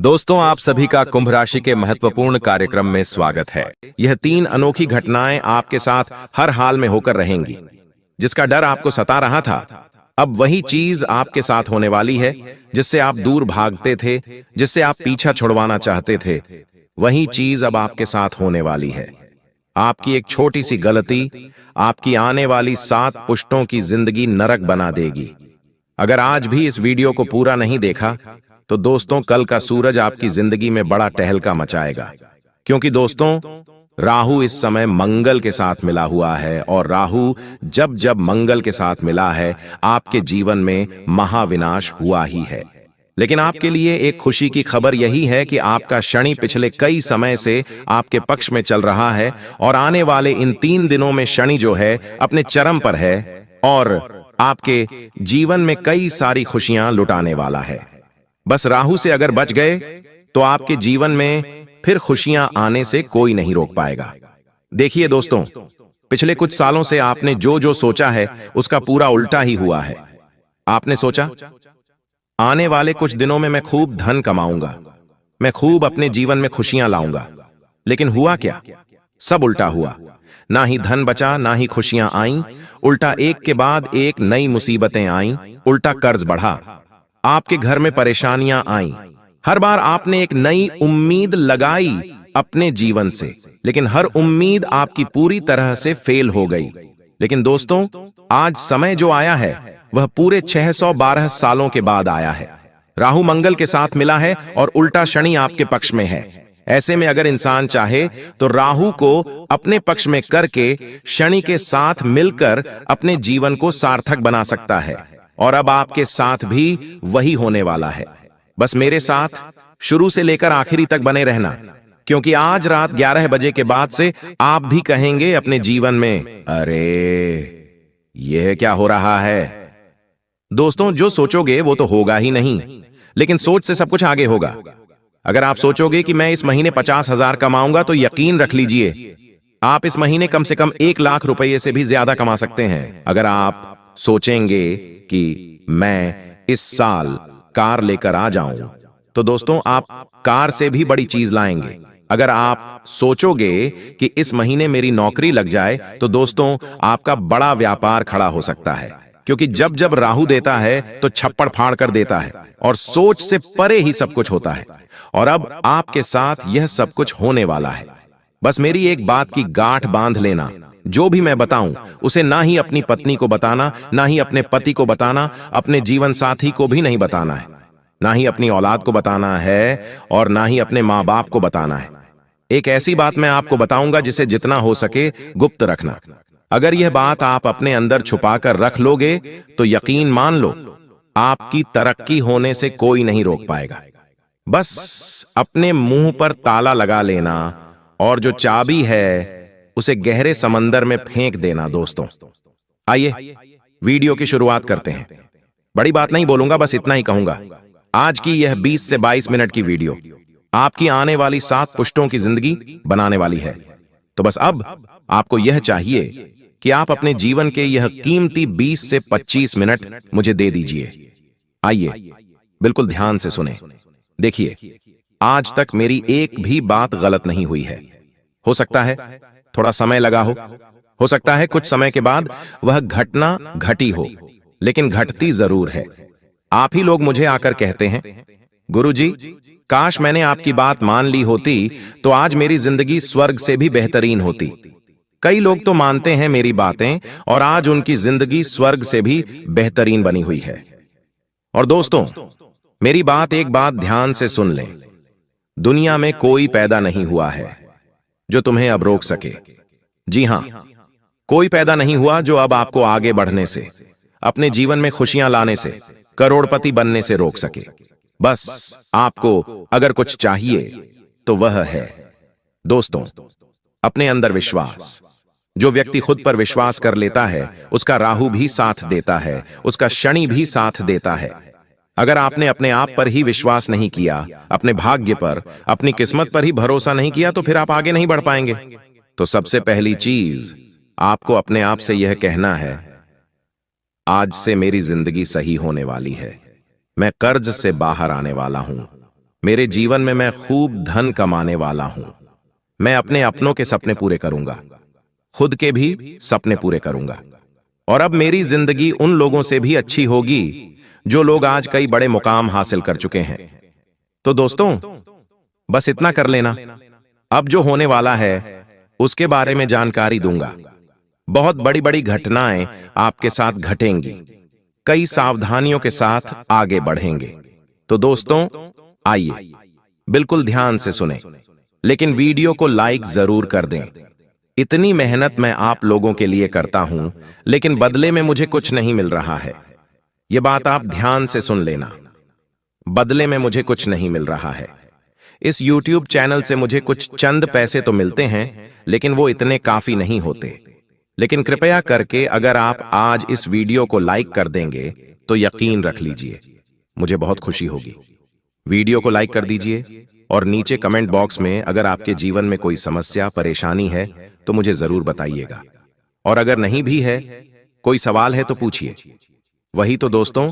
दोस्तों, आप सभी का कुंभ राशि के महत्वपूर्ण कार्यक्रम में स्वागत है। यह 3 अनोखी घटनाएं आपके साथ हर हाल में होकर रहेंगी। जिसका डर आपको सता रहा था, अब वही चीज आपके साथ होने वाली है। जिससे आप दूर भागते थे, जिससे आप पीछा छुड़वाना चाहते थे, वही चीज अब आपके साथ होने वाली है। आपकी एक छोटी सी गलती आपकी आने वाली 7 पुश्तों की जिंदगी नरक बना देगी। अगर आज भी इस वीडियो को पूरा नहीं देखा तो दोस्तों, कल का सूरज आपकी जिंदगी में बड़ा टहलका मचाएगा। क्योंकि दोस्तों, राहु इस समय मंगल के साथ मिला हुआ है, और राहु जब जब मंगल के साथ मिला है, आपके जीवन में महाविनाश हुआ ही है। लेकिन आपके लिए एक खुशी की खबर यही है कि आपका शनि पिछले कई समय से आपके पक्ष में चल रहा है, और आने वाले इन 3 दिनों में शनि जो है अपने चरम पर है, और आपके जीवन में कई सारी खुशियां लुटाने वाला है। बस राहु से अगर बच गए तो आपके जीवन में फिर खुशियां आने से कोई नहीं रोक पाएगा। देखिए दोस्तों, पिछले कुछ सालों से आपने जो जो सोचा है उसका पूरा उल्टा ही हुआ है। आपने सोचा, आने वाले कुछ दिनों में मैं खूब धन कमाऊंगा, मैं खूब अपने जीवन में खुशियां लाऊंगा। लेकिन हुआ क्या? सब उल्टा हुआ। ना ही धन बचा, ना ही खुशियां आईं। उल्टा एक के बाद एक नई मुसीबतें आईं। उल्टा कर्ज बढ़ा, आपके घर में परेशानियां आईं। हर बार आपने एक नई उम्मीद लगाई अपने जीवन से, लेकिन हर उम्मीद आपकी पूरी तरह से फेल हो गई। लेकिन दोस्तों, आज समय जो आया है वह पूरे 612 सालों के बाद आया है। राहु मंगल के साथ मिला है और उल्टा शनि आपके पक्ष में है। ऐसे में अगर इंसान चाहे तो राहु को अपने पक्ष में करके शनि के साथ मिलकर अपने जीवन को सार्थक बना सकता है। और अब आपके साथ भी वही होने वाला है। बस मेरे साथ शुरू से लेकर आखिरी तक बने रहना, क्योंकि आज रात 11 बजे के बाद से आप भी कहेंगे अपने जीवन में, अरे यह क्या हो रहा है। दोस्तों, जो सोचोगे वो तो होगा ही नहीं, लेकिन सोच से सब कुछ आगे होगा। अगर आप सोचोगे कि मैं इस महीने 50,000 कमाऊंगा, तो यकीन रख लीजिए आप इस महीने कम से कम 1 लाख रुपए से भी ज्यादा कमा सकते हैं। अगर आप सोचेंगे कि मैं इस साल कार लेकर आ जाऊं, तो दोस्तों आप कार से भी बड़ी चीज लाएंगे। अगर आप सोचोगे कि इस महीने मेरी नौकरी लग जाए, तो दोस्तों आपका बड़ा व्यापार खड़ा हो सकता है। क्योंकि जब जब राहु देता है तो छप्पड़ फाड़ कर देता है, और सोच से परे ही सब कुछ होता है। और अब आपके साथ यह सब कुछ होने वाला है। बस मेरी एक बात की गांठ बांध लेना, जो भी मैं बताऊं उसे ना ही अपनी पत्नी को बताना, ना ही अपने पति को बताना, अपने जीवन साथी को भी नहीं बताना है, ना ही अपनी औलाद को बताना है, और ना ही अपने माँ बाप को बताना है। एक ऐसी बात मैं आपको बताऊंगा जिसे जितना हो सके गुप्त रखना। अगर यह बात आप अपने अंदर छुपाकर रख लोगे तो यकीन मान लो, आपकी तरक्की होने से कोई नहीं रोक पाएगा। बस अपने मुंह पर ताला लगा लेना, और जो चाबी है उसे गहरे समंदर में फेंक देना। दोस्तों, आइए वीडियो की शुरुआत करते हैं। बड़ी बात नहीं बोलूंगा, बस इतना ही कहूंगा। आज की यह 20 से 22 मिनट की वीडियो आपकी आने वाली 7 पुश्तों की जिंदगी बनाने वाली है। तो बस अब आपको यह चाहिए कि आप अपने जीवन के यह कीमती 20 से 25 मिनट मुझे दे दीजिए। आइए बिल्कुल ध्यान से सुने। देखिए, आज तक मेरी एक भी बात गलत नहीं हुई है। हो सकता है थोड़ा समय लगा हो सकता है कुछ समय के बाद वह घटना घटी हो, लेकिन घटती जरूर है। आप ही लोग मुझे आकर कहते हैं, गुरुजी, काश मैंने आपकी बात मान ली होती तो आज मेरी जिंदगी स्वर्ग से भी बेहतरीन होती। कई लोग तो मानते हैं मेरी बातें, और आज उनकी जिंदगी स्वर्ग से भी बेहतरीन बनी हुई है। और दोस्तों, मेरी एक बात ध्यान से सुन लें। दुनिया में कोई पैदा नहीं हुआ है जो तुम्हें अब रोक सके। जी हां, कोई पैदा नहीं हुआ जो अब आपको आगे बढ़ने से, अपने जीवन में खुशियां लाने से, करोड़पति बनने से रोक सके। बस आपको अगर कुछ चाहिए तो वह है, दोस्तों, अपने अंदर विश्वास। जो व्यक्ति खुद पर विश्वास कर लेता है उसका राहु भी साथ देता है, उसका शनि भी साथ देता है। अगर आपने अपने आप पर ही विश्वास नहीं किया, अपने भाग्य पर, अपनी किस्मत पर ही भरोसा नहीं किया, तो फिर आप आगे नहीं बढ़ पाएंगे। तो सबसे पहली चीज आपको अपने आप से यह कहना है, आज से मेरी जिंदगी सही होने वाली है। मैं कर्ज से बाहर आने वाला हूं। मेरे जीवन में मैं खूब धन कमाने वाला हूं। मैं अपने अपनों के सपने पूरे करूंगा, खुद के भी सपने पूरे करूंगा, और अब मेरी जिंदगी उन लोगों से भी अच्छी होगी जो लोग आज कई बड़े मुकाम हासिल कर चुके हैं। तो दोस्तों, बस इतना कर लेना। अब जो होने वाला है उसके बारे में जानकारी दूंगा। बहुत बड़ी बड़ी घटनाएं आपके साथ घटेंगी। कई सावधानियों के साथ आगे बढ़ेंगे। तो दोस्तों, आइए बिल्कुल ध्यान से सुनें, लेकिन वीडियो को लाइक जरूर कर दें। इतनी मेहनत मैं आप लोगों के लिए करता हूं, लेकिन बदले में मुझे कुछ नहीं मिल रहा है। यह बात आप ध्यान से सुन लेना। बदले में मुझे कुछ नहीं मिल रहा है। इस YouTube चैनल से मुझे कुछ चंद पैसे तो मिलते हैं, लेकिन वो इतने काफी नहीं होते। लेकिन कृपया करके अगर आप आज इस वीडियो को लाइक कर देंगे तो यकीन रख लीजिए मुझे बहुत खुशी होगी। वीडियो को लाइक कर दीजिए और नीचे कमेंट बॉक्स में अगर आपके जीवन में कोई समस्या परेशानी है तो मुझे जरूर बताइएगा, और अगर नहीं भी है, कोई सवाल है तो पूछिए। वही तो दोस्तों,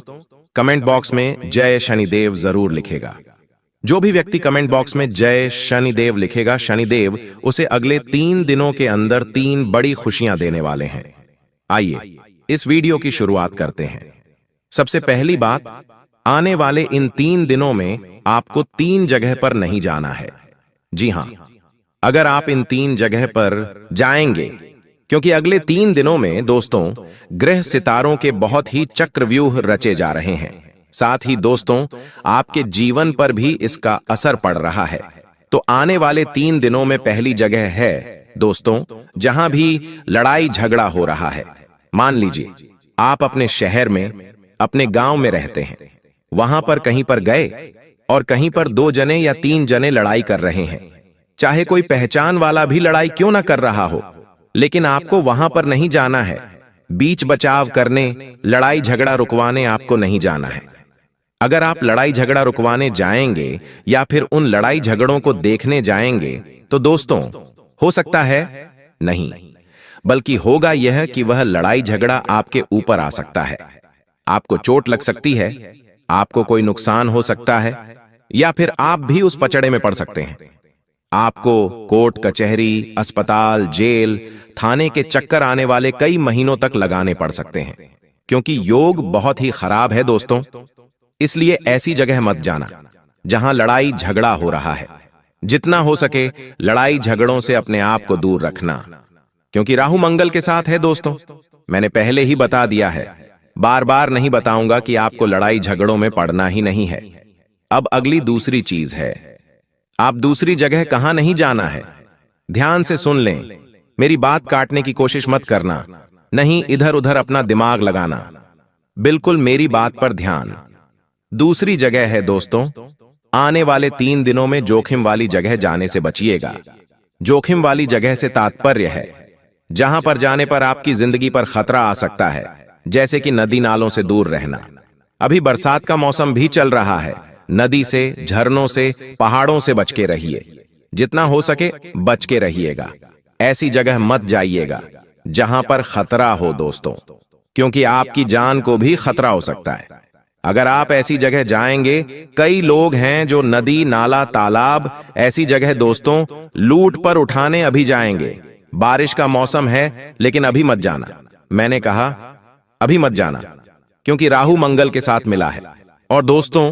कमेंट बॉक्स में जय शनिदेव जरूर लिखेगा। जो भी व्यक्ति कमेंट बॉक्स में जय शनिदेव लिखेगा, शनिदेव उसे अगले 3 दिनों के अंदर 3 बड़ी खुशियां देने वाले हैं। आइए इस वीडियो की शुरुआत करते हैं। सबसे पहली बात, आने वाले इन 3 दिनों में आपको 3 जगह पर नहीं जाना है। जी हां, अगर आप इन 3 जगह पर जाएंगे, क्योंकि अगले 3 दिनों में दोस्तों ग्रह सितारों के बहुत ही चक्रव्यूह रचे जा रहे हैं। साथ ही दोस्तों, आपके जीवन पर भी इसका असर पड़ रहा है। तो आने वाले 3 दिनों में पहली जगह है दोस्तों जहां भी लड़ाई झगड़ा हो रहा है। मान लीजिए आप अपने शहर में, अपने गांव में रहते हैं, वहां पर कहीं पर गए और कहीं पर 2 जने या 3 जने लड़ाई कर रहे हैं। चाहे कोई पहचान वाला भी लड़ाई क्यों ना कर रहा हो, लेकिन आपको वहां पर नहीं जाना है। बीच बचाव करने, लड़ाई झगड़ा रुकवाने आपको नहीं जाना है। अगर आप लड़ाई झगड़ा रुकवाने जाएंगे या फिर उन लड़ाई झगड़ों को देखने जाएंगे तो दोस्तों हो सकता है नहीं, बल्कि होगा यह कि वह लड़ाई झगड़ा आपके ऊपर आ सकता है। आपको चोट लग सकती है, आपको कोई नुकसान हो सकता है, या फिर आप भी उस पचड़े में पड़ सकते हैं। आपको कोर्ट कचहरी, अस्पताल, जेल, थाने के चक्कर आने वाले कई महीनों तक लगाने पड़ सकते हैं, क्योंकि योग बहुत ही खराब है दोस्तों। इसलिए ऐसी जगह मत जाना जहां लड़ाई झगड़ा हो रहा है। जितना हो सके लड़ाई झगड़ों से अपने आप को दूर रखना, क्योंकि राहु मंगल के साथ है दोस्तों। मैंने पहले ही बता दिया है, बार बार नहीं बताऊंगा कि आपको लड़ाई झगड़ों में पड़ना ही नहीं है। अब अगली दूसरी चीज है, आप दूसरी जगह कहां नहीं जाना है। ध्यान से सुन लें, मेरी बात काटने की कोशिश मत करना, नहीं इधर उधर अपना दिमाग लगाना। बिल्कुल मेरी बात पर ध्यान। दूसरी जगह है दोस्तों, आने वाले 3 दिनों में जोखिम वाली जगह जाने से बचिएगा। जोखिम वाली जगह से तात्पर्य है जहां पर जाने पर आपकी जिंदगी पर खतरा आ सकता है, जैसे कि नदी नालों से दूर रहना। अभी बरसात का मौसम भी चल रहा है। नदी से, झरनों से, पहाड़ों से बच के रहिए। जितना हो सके बच के रहिएगा। ऐसी जगह मत जाइएगा जहां पर खतरा हो दोस्तों, क्योंकि आपकी जान को भी खतरा हो सकता है। अगर आप ऐसी जगह जाएंगे, कई लोग हैं जो नदी, नाला, तालाब, ऐसी जगह दोस्तों लूट पर उठाने अभी जाएंगे। बारिश का मौसम है, लेकिन अभी मत जाना। मैंने कहा अभी मत जाना, क्योंकि राहु मंगल के साथ मिला है। और दोस्तों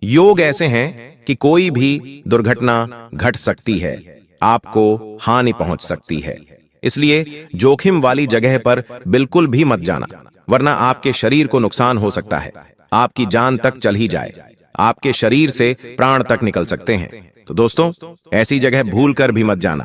योग ऐसे हैं कि कोई भी दुर्घटना घट सकती है, आपको हानि पहुंच सकती है। इसलिए जोखिम वाली जगह पर बिल्कुल भी मत जाना, वरना आपके शरीर को नुकसान हो सकता है। आपकी जान तक चल ही जाए, आपके शरीर से प्राण तक निकल सकते हैं। तो दोस्तों ऐसी जगह भूल कर भी मत जाना।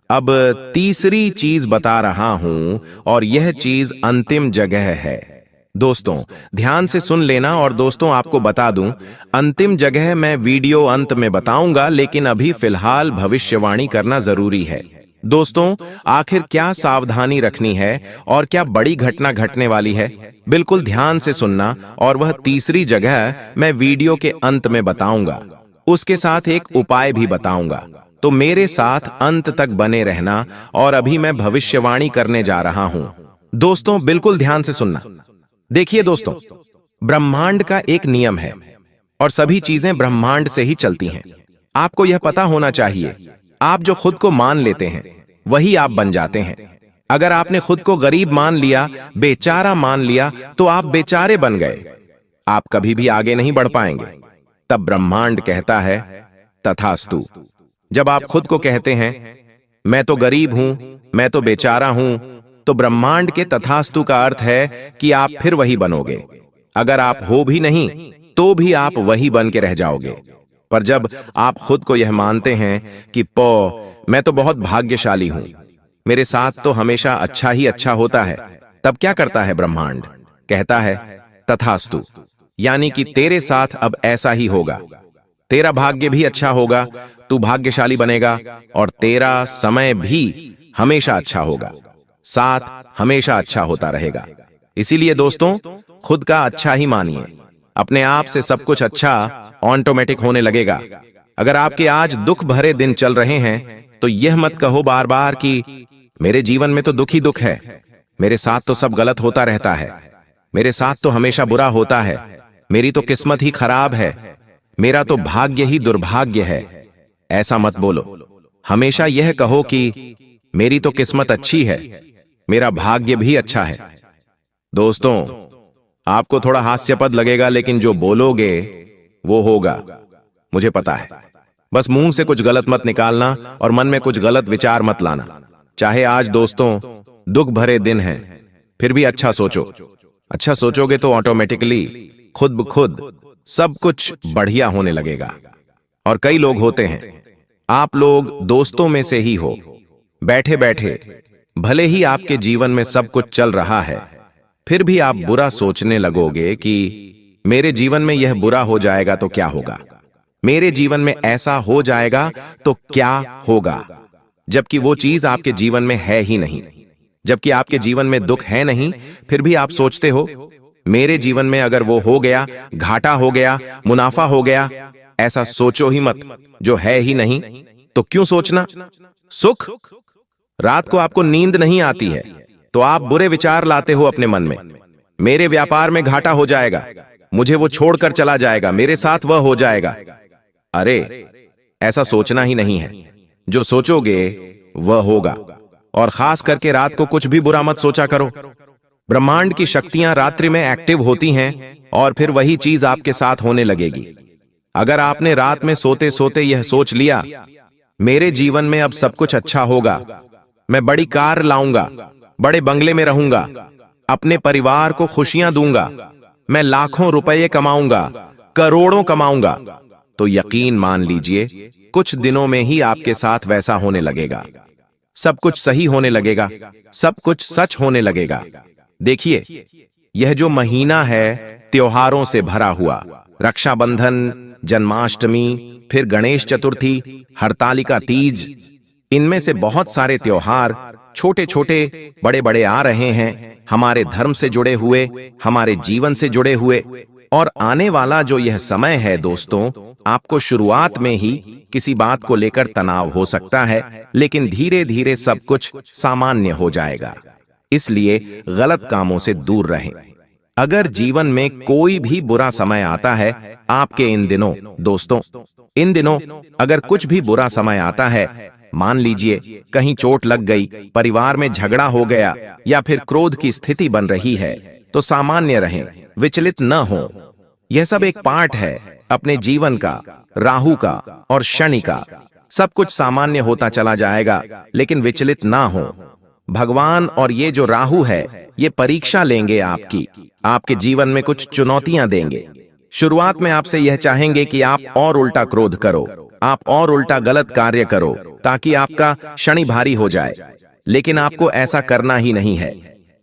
अब तीसरी चीज बता रहा हूं, और यह चीज अंतिम जगह है। दोस्तों ध्यान से सुन लेना, और दोस्तों आपको बता दूं, अंतिम जगह मैं वीडियो अंत में बताऊंगा, लेकिन अभी फिलहाल भविष्यवाणी करना जरूरी है। दोस्तों आखिर क्या सावधानी रखनी है और क्या बड़ी घटना घटने वाली है, बिल्कुल ध्यान से सुनना। और वह तीसरी जगह मैं वीडियो के अंत में बताऊंगा, उसके साथ एक उपाय भी बताऊंगा। तो मेरे साथ अंत तक बने रहना। और अभी मैं भविष्यवाणी करने जा रहा हूं दोस्तों, बिल्कुल ध्यान से सुनना। देखिए दोस्तों, ब्रह्मांड का एक नियम है, और सभी चीजें ब्रह्मांड से ही चलती हैं। आपको यह पता होना चाहिए, आप जो खुद को मान लेते हैं वही आप बन जाते हैं। अगर आपने खुद को गरीब मान लिया, बेचारा मान लिया, तो आप बेचारे बन गए, आप कभी भी आगे नहीं बढ़ पाएंगे। तब ब्रह्मांड कहता है तथास्तु। जब आप खुद को कहते हैं मैं तो गरीब हूं, मैं तो बेचारा हूं, तो ब्रह्मांड के तथास्तु का अर्थ है कि आप फिर वही बनोगे। अगर आप हो भी नहीं तो भी आप वही बन के रह जाओगे। पर जब आप खुद को यह मानते हैं कि मैं तो बहुत भाग्यशाली हूं, मेरे साथ तो हमेशा अच्छा ही अच्छा होता है, तब क्या करता है ब्रह्मांड? कहता है तथास्तु, यानी कि तेरे साथ अब ऐसा ही होगा, तेरा भाग्य भी अच्छा होगा, तू भाग्यशाली बनेगा और तेरा समय भी हमेशा अच्छा होगा, साथ हमेशा अच्छा होता रहेगा। इसीलिए दोस्तों, खुद का अच्छा ही मानिए, अपने आप से सब कुछ अच्छा ऑटोमेटिक होने लगेगा। अगर आपके आज दुख भरे दिन चल रहे हैं तो यह मत कहो बार बार कि मेरे जीवन में तो दुख ही दुख है, मेरे साथ तो सब गलत होता रहता है, मेरे साथ तो हमेशा बुरा होता है, मेरी तो किस्मत ही खराब है, मेरा तो भाग्य ही दुर्भाग्य है। ऐसा मत बोलो, हमेशा यह कहो कि मेरी तो किस्मत अच्छी है, मेरा भाग्य भी अच्छा है। दोस्तों, आपको थोड़ा हास्यास्पद लगेगा, लेकिन जो बोलोगे वो होगा, मुझे पता है। बस मुंह से कुछ गलत मत निकालना और मन में कुछ गलत विचार मत लाना। चाहे आज दोस्तों दुख भरे दिन हैं, फिर भी अच्छा सोचो। अच्छा सोचोगे तो ऑटोमेटिकली खुद ब खुद सब कुछ बढ़िया होने लगेगा। और कई लोग होते हैं, आप लोग दोस्तों में से ही हो, बैठे बैठे भले ही आपके जीवन में सब कुछ चल रहा है, फिर भी आप बुरा सोचने लगोगे कि मेरे जीवन में यह बुरा हो जाएगा तो क्या होगा, मेरे जीवन में ऐसा हो जाएगा तो क्या होगा, जबकि वो चीज आपके जीवन में है ही नहीं। जबकि आपके जीवन में दुख है नहीं, फिर भी आप सोचते हो मेरे जीवन में अगर वो हो गया, घाटा हो गया, मुनाफा हो गया। ऐसा सोचो ही मत, जो है ही नहीं तो क्यों सोचना। सुख, रात को आपको नींद नहीं आती है तो आप बुरे विचार लाते हो अपने मन में, मेरे व्यापार में घाटा हो जाएगा, मुझे वो छोड़कर चला जाएगा, मेरे साथ वह हो जाएगा। अरे ऐसा सोचना ही नहीं है, जो सोचोगे वह होगा। और खास करके रात को कुछ भी बुरा मत सोचा करो। ब्रह्मांड की शक्तियां रात्रि में एक्टिव होती हैं और फिर वही चीज आपके साथ होने लगेगी। अगर आपने रात में सोते सोते यह सोच लिया मेरे जीवन में अब सब कुछ अच्छा होगा, मैं बड़ी कार लाऊंगा, बड़े बंगले में रहूंगा, अपने परिवार को खुशियां दूंगा, मैं लाखों रुपए कमाऊंगा, करोड़ों कमाऊंगा, तो यकीन मान लीजिए कुछ दिनों में ही आपके साथ वैसा होने लगेगा। सब कुछ सही होने लगेगा, सब कुछ सच होने लगेगा। देखिए, यह जो महीना है त्योहारों से भरा हुआ, रक्षाबंधन, जन्माष्टमी, फिर गणेश चतुर्थी, हरतालिका तीज, इनमें से बहुत सारे त्योहार छोटे छोटे बड़े बड़े आ रहे हैं, हमारे धर्म से जुड़े हुए, हमारे जीवन से जुड़े हुए। और आने वाला जो यह समय है दोस्तों, आपको शुरुआत में ही किसी बात को लेकर तनाव हो सकता है, लेकिन धीरे धीरे सब कुछ सामान्य हो जाएगा। इसलिए गलत कामों से दूर रहें। अगर जीवन में कोई भी बुरा समय आता है आपके इन दिनों, दोस्तों इन दिनों अगर कुछ भी बुरा समय आता है, मान लीजिए कहीं चोट लग गई, परिवार में झगड़ा हो गया या फिर क्रोध की स्थिति बन रही है, तो सामान्य रहें, विचलित न हो। यह सब एक पार्ट है अपने जीवन का, राहु का और शनि का। सब कुछ सामान्य होता चला जाएगा, लेकिन विचलित ना हो। भगवान और ये जो राहु है, ये परीक्षा लेंगे आपकी, आपके जीवन में कुछ चुनौतियां देंगे। शुरुआत में आपसे यह चाहेंगे कि आप और उल्टा क्रोध करो, आप और उल्टा गलत कार्य करो, ताकि आपका शनि भारी हो जाए। लेकिन आपको ऐसा करना ही नहीं है।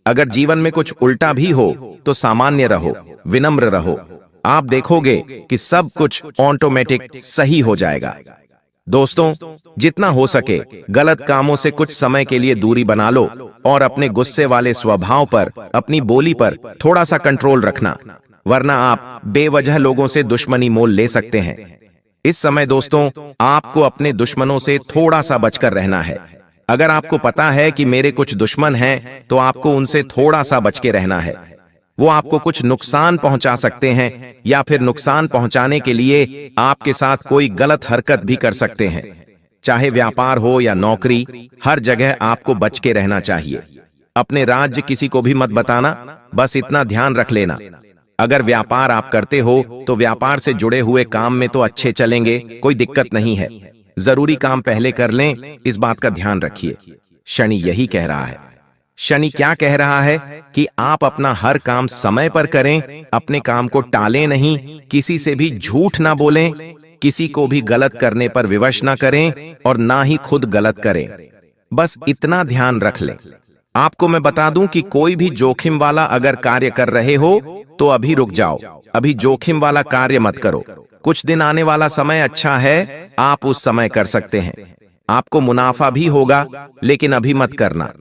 अगर जीवन में कुछ उल्टा भी हो तो सामान्य रहो, विनम्र रहो। आप देखोगे कि सब कुछ ऑटोमेटिक सही हो जाएगा। दोस्तों, जितना हो सके गलत कामों से कुछ समय के लिए दूरी बना लो और अपने गुस्से वाले स्वभाव पर, अपनी बोली पर थोड़ा सा कंट्रोल रखना, वरना आप बेवजह लोगों से दुश्मनी मोल ले सकते हैं। इस समय दोस्तों, आपको अपने दुश्मनों से थोड़ा सा बचकर रहना है। अगर आपको पता है कि मेरे कुछ दुश्मन हैं, तो आपको उनसे थोड़ा सा बच के रहना है। वो आपको कुछ नुकसान पहुंचा सकते हैं या फिर नुकसान पहुंचाने के लिए आपके साथ कोई गलत हरकत भी कर सकते हैं। चाहे व्यापार हो या नौकरी, हर जगह आपको बच के रहना चाहिए। अपने राज्य किसी को भी मत बताना, बस इतना ध्यान रख लेना। अगर व्यापार आप करते हो तो व्यापार से जुड़े हुए काम में तो अच्छे चलेंगे, कोई दिक्कत नहीं है। जरूरी काम पहले कर लें, इस बात का ध्यान रखिए। शनि यही कह रहा है। शनि क्या कह रहा है कि आप अपना हर काम समय पर करें, अपने काम को टालें नहीं, किसी से भी झूठ ना बोलें, किसी को भी गलत करने पर विवश ना करें और ना ही खुद गलत करें। बस इतना ध्यान रख लें। आपको मैं बता दूं कि कोई भी जोखिम वाला अगर कार्य कर रहे हो तो अभी रुक जाओ, अभी जोखिम वाला कार्य मत करो। कुछ दिन आने वाला समय अच्छा है, आप उस समय कर सकते हैं। आपको मुनाफा भी होगा, लेकिन अभी मत करना।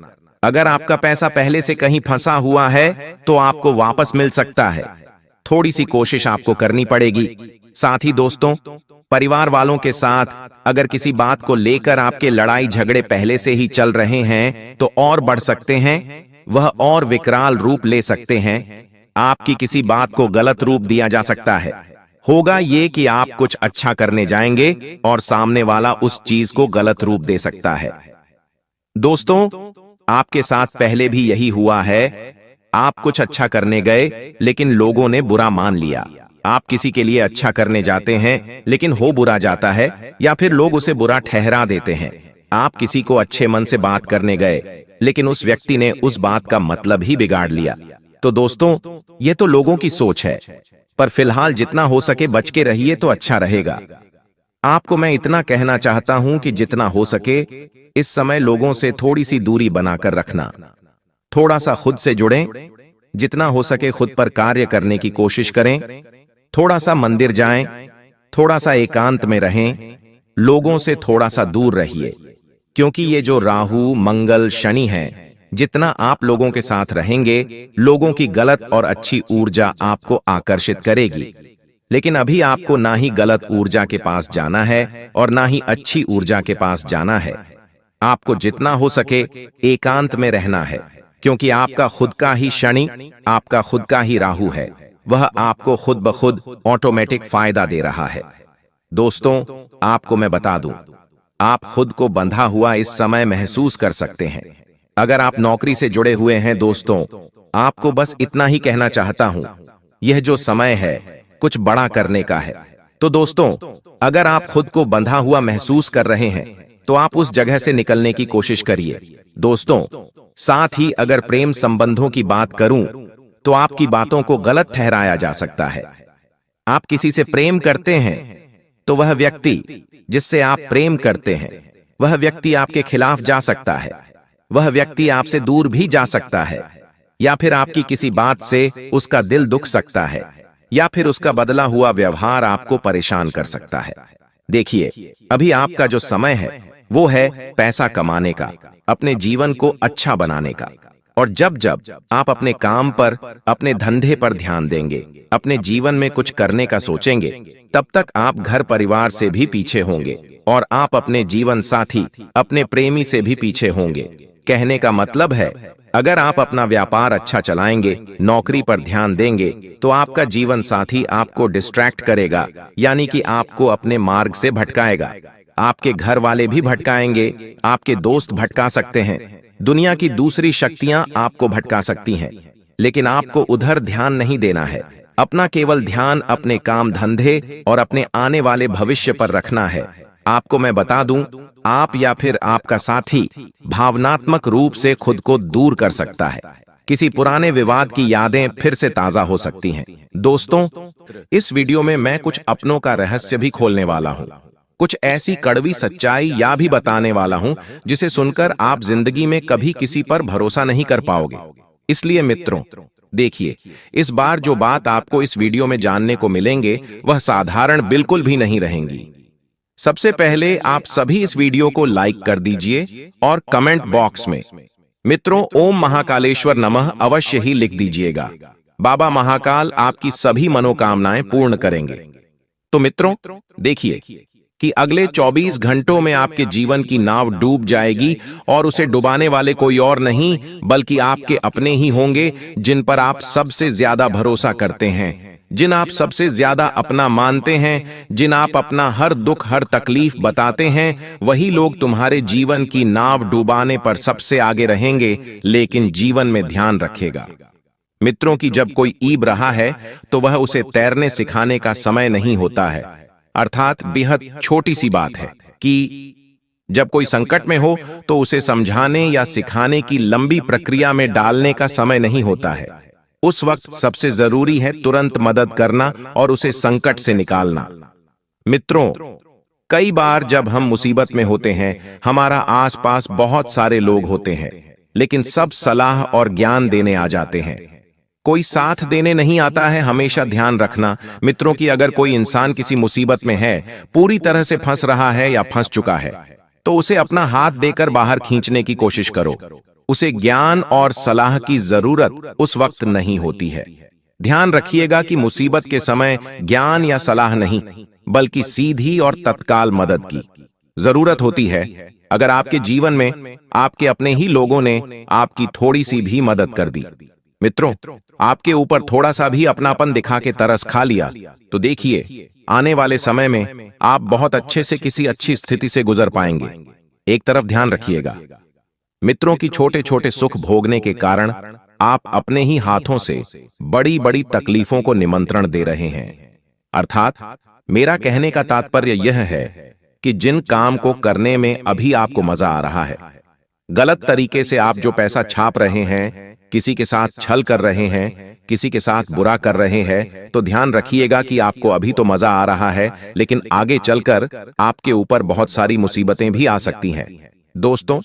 अगर आपका पैसा पहले से कहीं फंसा हुआ है तो आपको वापस मिल सकता है। थोड़ी सी कोशिश आपको करनी पड़ेगी। साथ ही दोस्तों, परिवार वालों के साथ अगर किसी बात को लेकर आपके लड़ाई झगड़े पहले से ही चल रहे हैं तो और बढ़ सकते हैं, वह और विकराल रूप ले सकते हैं। आपकी किसी बात को गलत रूप दिया जा सकता है। होगा ये कि आप कुछ अच्छा करने जाएंगे और सामने वाला उस चीज को गलत रूप दे सकता है। दोस्तों, आपके साथ पहले भी यही हुआ है। आप कुछ अच्छा करने गए लेकिन लोगों ने बुरा मान लिया। आप किसी के लिए अच्छा करने जाते हैं लेकिन हो बुरा जाता है या फिर लोग उसे बुरा ठहरा देते हैं। आप किसी को अच्छे मन से बात करने गए लेकिन उस व्यक्ति ने उस बात का मतलब ही बिगाड़ लिया। तो दोस्तों, ये तो लोगों की सोच है, पर फिलहाल जितना हो सके बच के रहिए तो अच्छा रहेगा। आपको मैं इतना कहना चाहता हूं कि जितना हो सके इस समय लोगों से थोड़ी सी दूरी बनाकर रखना। थोड़ा सा खुद से जुड़ें, जितना हो सके खुद पर कार्य करने की कोशिश करें। थोड़ा सा मंदिर जाएं, थोड़ा सा एकांत में रहें, लोगों से थोड़ा सा दूर रहिए, क्योंकि ये जो राहु, मंगल, शनि है, जितना आप लोगों के साथ रहेंगे, लोगों की गलत और अच्छी ऊर्जा आपको आकर्षित करेगी। लेकिन अभी आपको ना ही गलत ऊर्जा के पास जाना है और ना ही अच्छी ऊर्जा के पास जाना है। आपको जितना हो सके एकांत में रहना है, क्योंकि आपका खुद का ही शनि, आपका खुद का ही राहु है। वह आपको खुद ब खुद ऑटोमेटिक फायदा दे रहा है। दोस्तों, आपको मैं बता दूं, आप खुद को बंधा हुआ इस समय महसूस कर सकते हैं। अगर आप नौकरी से जुड़े हुए हैं दोस्तों, आपको बस इतना ही कहना चाहता हूं, यह जो समय है कुछ बड़ा करने का है। तो दोस्तों, अगर आप खुद को बंधा हुआ महसूस कर रहे हैं तो आप उस जगह से निकलने की कोशिश करिए। दोस्तों, साथ ही अगर प्रेम संबंधों की बात करूं तो आपकी बातों को गलत ठहराया जा सकता है। आप किसी से प्रेम करते हैं तो वह व्यक्ति जिससे आप प्रेम करते हैं, वह व्यक्ति आपके खिलाफ जा सकता है। वह व्यक्ति आपसे दूर भी जा सकता है, या फिर आपकी किसी बात से उसका दिल दुख सकता है, या फिर उसका बदला हुआ व्यवहार आपको परेशान कर सकता है। देखिए, अभी आपका जो समय है वो है पैसा कमाने का, अपने जीवन को अच्छा बनाने का। और जब जब आप अपने काम पर, अपने धंधे पर ध्यान देंगे, अपने जीवन में कुछ करने का सोचेंगे, तब तक आप घर परिवार से भी पीछे होंगे और आप अपने जीवन साथी, अपने प्रेमी से भी पीछे होंगे। कहने का मतलब है, अगर आप अपना व्यापार अच्छा चलाएंगे, नौकरी पर ध्यान देंगे, तो आपका जीवन साथी आपको डिस्ट्रैक्ट करेगा, यानी कि आपको अपने मार्ग से भटकाएगा। आपके घर वाले भी भटकाएंगे, आपके दोस्त भटका सकते हैं, दुनिया की दूसरी शक्तियां आपको भटका सकती हैं। लेकिन आपको उधर ध्यान नहीं देना है। अपना केवल ध्यान अपने काम धंधे और अपने आने वाले भविष्य पर रखना है। आपको मैं बता दूं, आप या फिर आपका साथी भावनात्मक रूप से खुद को दूर कर सकता है। किसी पुराने विवाद की यादें फिर से ताजा हो सकती हैं। दोस्तों, इस वीडियो में मैं कुछ अपनों का रहस्य भी खोलने वाला हूं। कुछ ऐसी कड़वी सच्चाई या भी बताने वाला हूं जिसे सुनकर आप जिंदगी में कभी किसी पर भरोसा नहीं कर पाओगे। इसलिए मित्रों, देखिए, इस बार जो बात आपको इस वीडियो में जानने को मिलेंगे वह साधारण बिल्कुल भी नहीं रहेंगी। सबसे पहले आप सभी इस वीडियो को लाइक कर दीजिए और कमेंट बॉक्स में मित्रों ओम महाकालेश्वर नमः अवश्य ही लिख दीजिएगा। बाबा महाकाल आपकी सभी मनोकामनाएं पूर्ण करेंगे। तो मित्रों, देखिए, कि अगले 24 घंटों में आपके जीवन की नाव डूब जाएगी और उसे डुबाने वाले कोई और नहीं बल्कि आपके अपने ही होंगे, जिन पर आप सबसे ज्यादा भरोसा करते हैं, जिन आप सबसे ज्यादा अपना मानते हैं, जिन आप अपना हर दुख हर तकलीफ बताते हैं। वही लोग तुम्हारे जीवन की नाव डुबाने पर सबसे आगे रहेंगे, लेकिन जीवन में ध्यान रखेगा मित्रों कि जब कोई ईब रहा है तो वह उसे तैरने सिखाने का समय नहीं होता है। अर्थात बेहद छोटी सी बात है कि जब कोई संकट में हो तो उसे समझाने या सिखाने की लंबी प्रक्रिया में डालने का समय नहीं होता है। उस वक्त सबसे जरूरी है तुरंत मदद करना और उसे संकट से निकालना। मित्रों, कई बार जब हम मुसीबत में होते हैं, हमारा आसपास बहुत सारे लोग होते हैं, लेकिन सब सलाह और ज्ञान देने आ जाते हैं, कोई साथ देने नहीं आता है। हमेशा ध्यान रखना मित्रों कि अगर कोई इंसान किसी मुसीबत में है, पूरी तरह से फंस रहा है या फंस चुका है, तो उसे अपना हाथ देकर बाहर खींचने की कोशिश करो। उसे ज्ञान और सलाह की जरूरत उस वक्त नहीं होती है। ध्यान रखिएगा कि मुसीबत के समय ज्ञान या सलाह नहीं, बल्कि सीधी और तत्काल मदद की जरूरत होती है। अगर आपके जीवन में आपके अपने ही लोगों ने आपकी थोड़ी सी भी मदद कर दी, मित्रों, आपके ऊपर थोड़ा सा भी अपनापन दिखा के तरस खा लिया, तो देखिए आने वाले समय में आप बहुत अच्छे से किसी अच्छी स्थिति से गुजर पाएंगे। एक तरफ ध्यान रखिएगा मित्रों की छोटे छोटे सुख भोगने के कारण आप अपने ही हाथों से बड़ी बड़ी तकलीफों को निमंत्रण दे रहे हैं। अर्थात मेरा कहने का तात्पर्य यह है कि जिन काम को करने में अभी आपको मजा आ रहा है, गलत तरीके से आप जो पैसा छाप रहे हैं, किसी के साथ छल कर रहे हैं, किसी के साथ बुरा कर रहे हैं, तो ध्यान रखिएगा कि आपको अभी तो मजा आ रहा है, लेकिन आगे चलकर आपके ऊपर बहुत सारी मुसीबतें भी आ सकती हैं। दोस्तों,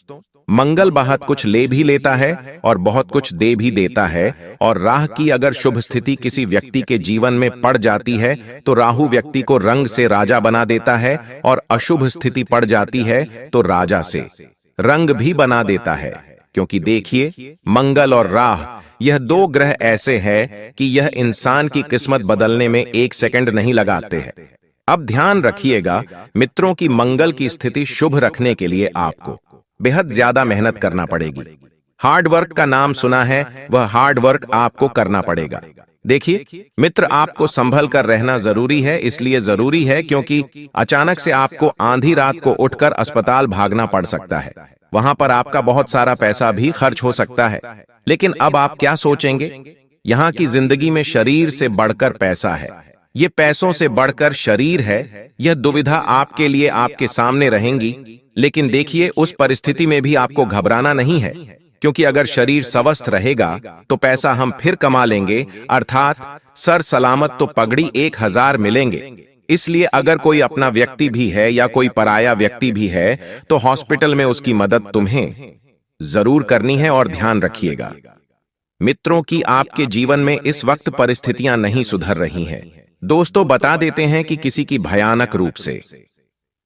मंगल बहुत कुछ ले भी लेता है और बहुत कुछ दे भी देता है, और राह की अगर शुभ स्थिति किसी व्यक्ति के जीवन में पड़ जाती है तो राहु व्यक्ति को रंग से राजा बना देता है, और अशुभ स्थिति पड़ जाती है तो राजा से रंग भी बना देता है। क्योंकि देखिए, मंगल और राह यह दो ग्रह ऐसे हैं कि यह इंसान की किस्मत बदलने में एक सेकंड नहीं लगाते हैं। अब ध्यान रखिएगा मित्रों की मंगल की स्थिति शुभ रखने के लिए आपको बेहद ज्यादा मेहनत करना पड़ेगी। हार्ड वर्क का नाम सुना है, वह हार्ड वर्क आपको करना पड़ेगा। देखिए मित्र, आपको संभल कर रहना जरूरी है। इसलिए जरूरी है क्योंकि अचानक से आपको आंधी रात को उठकर अस्पताल भागना पड़ सकता है। वहां पर आपका बहुत सारा पैसा भी खर्च हो सकता है। लेकिन अब आप क्या सोचेंगे? यहाँ की जिंदगी में शरीर से बढ़कर पैसा है, ये पैसों से बढ़कर शरीर है। यह दुविधा आपके लिए आपके सामने रहेंगी, लेकिन देखिए उस परिस्थिति में भी आपको घबराना नहीं है, क्योंकि अगर शरीर स्वस्थ रहेगा तो पैसा हम फिर कमा लेंगे। अर्थात सर सलामत तो पगड़ी 1000 मिलेंगे। इसलिए अगर कोई अपना व्यक्ति भी है या कोई पराया व्यक्ति भी है तो हॉस्पिटल में उसकी मदद तुम्हें जरूर करनी है। और ध्यान रखिएगा मित्रों की आपके जीवन में इस वक्त परिस्थितियां नहीं सुधर रही हैं। दोस्तों, बता देते हैं कि किसी की भयानक रूप से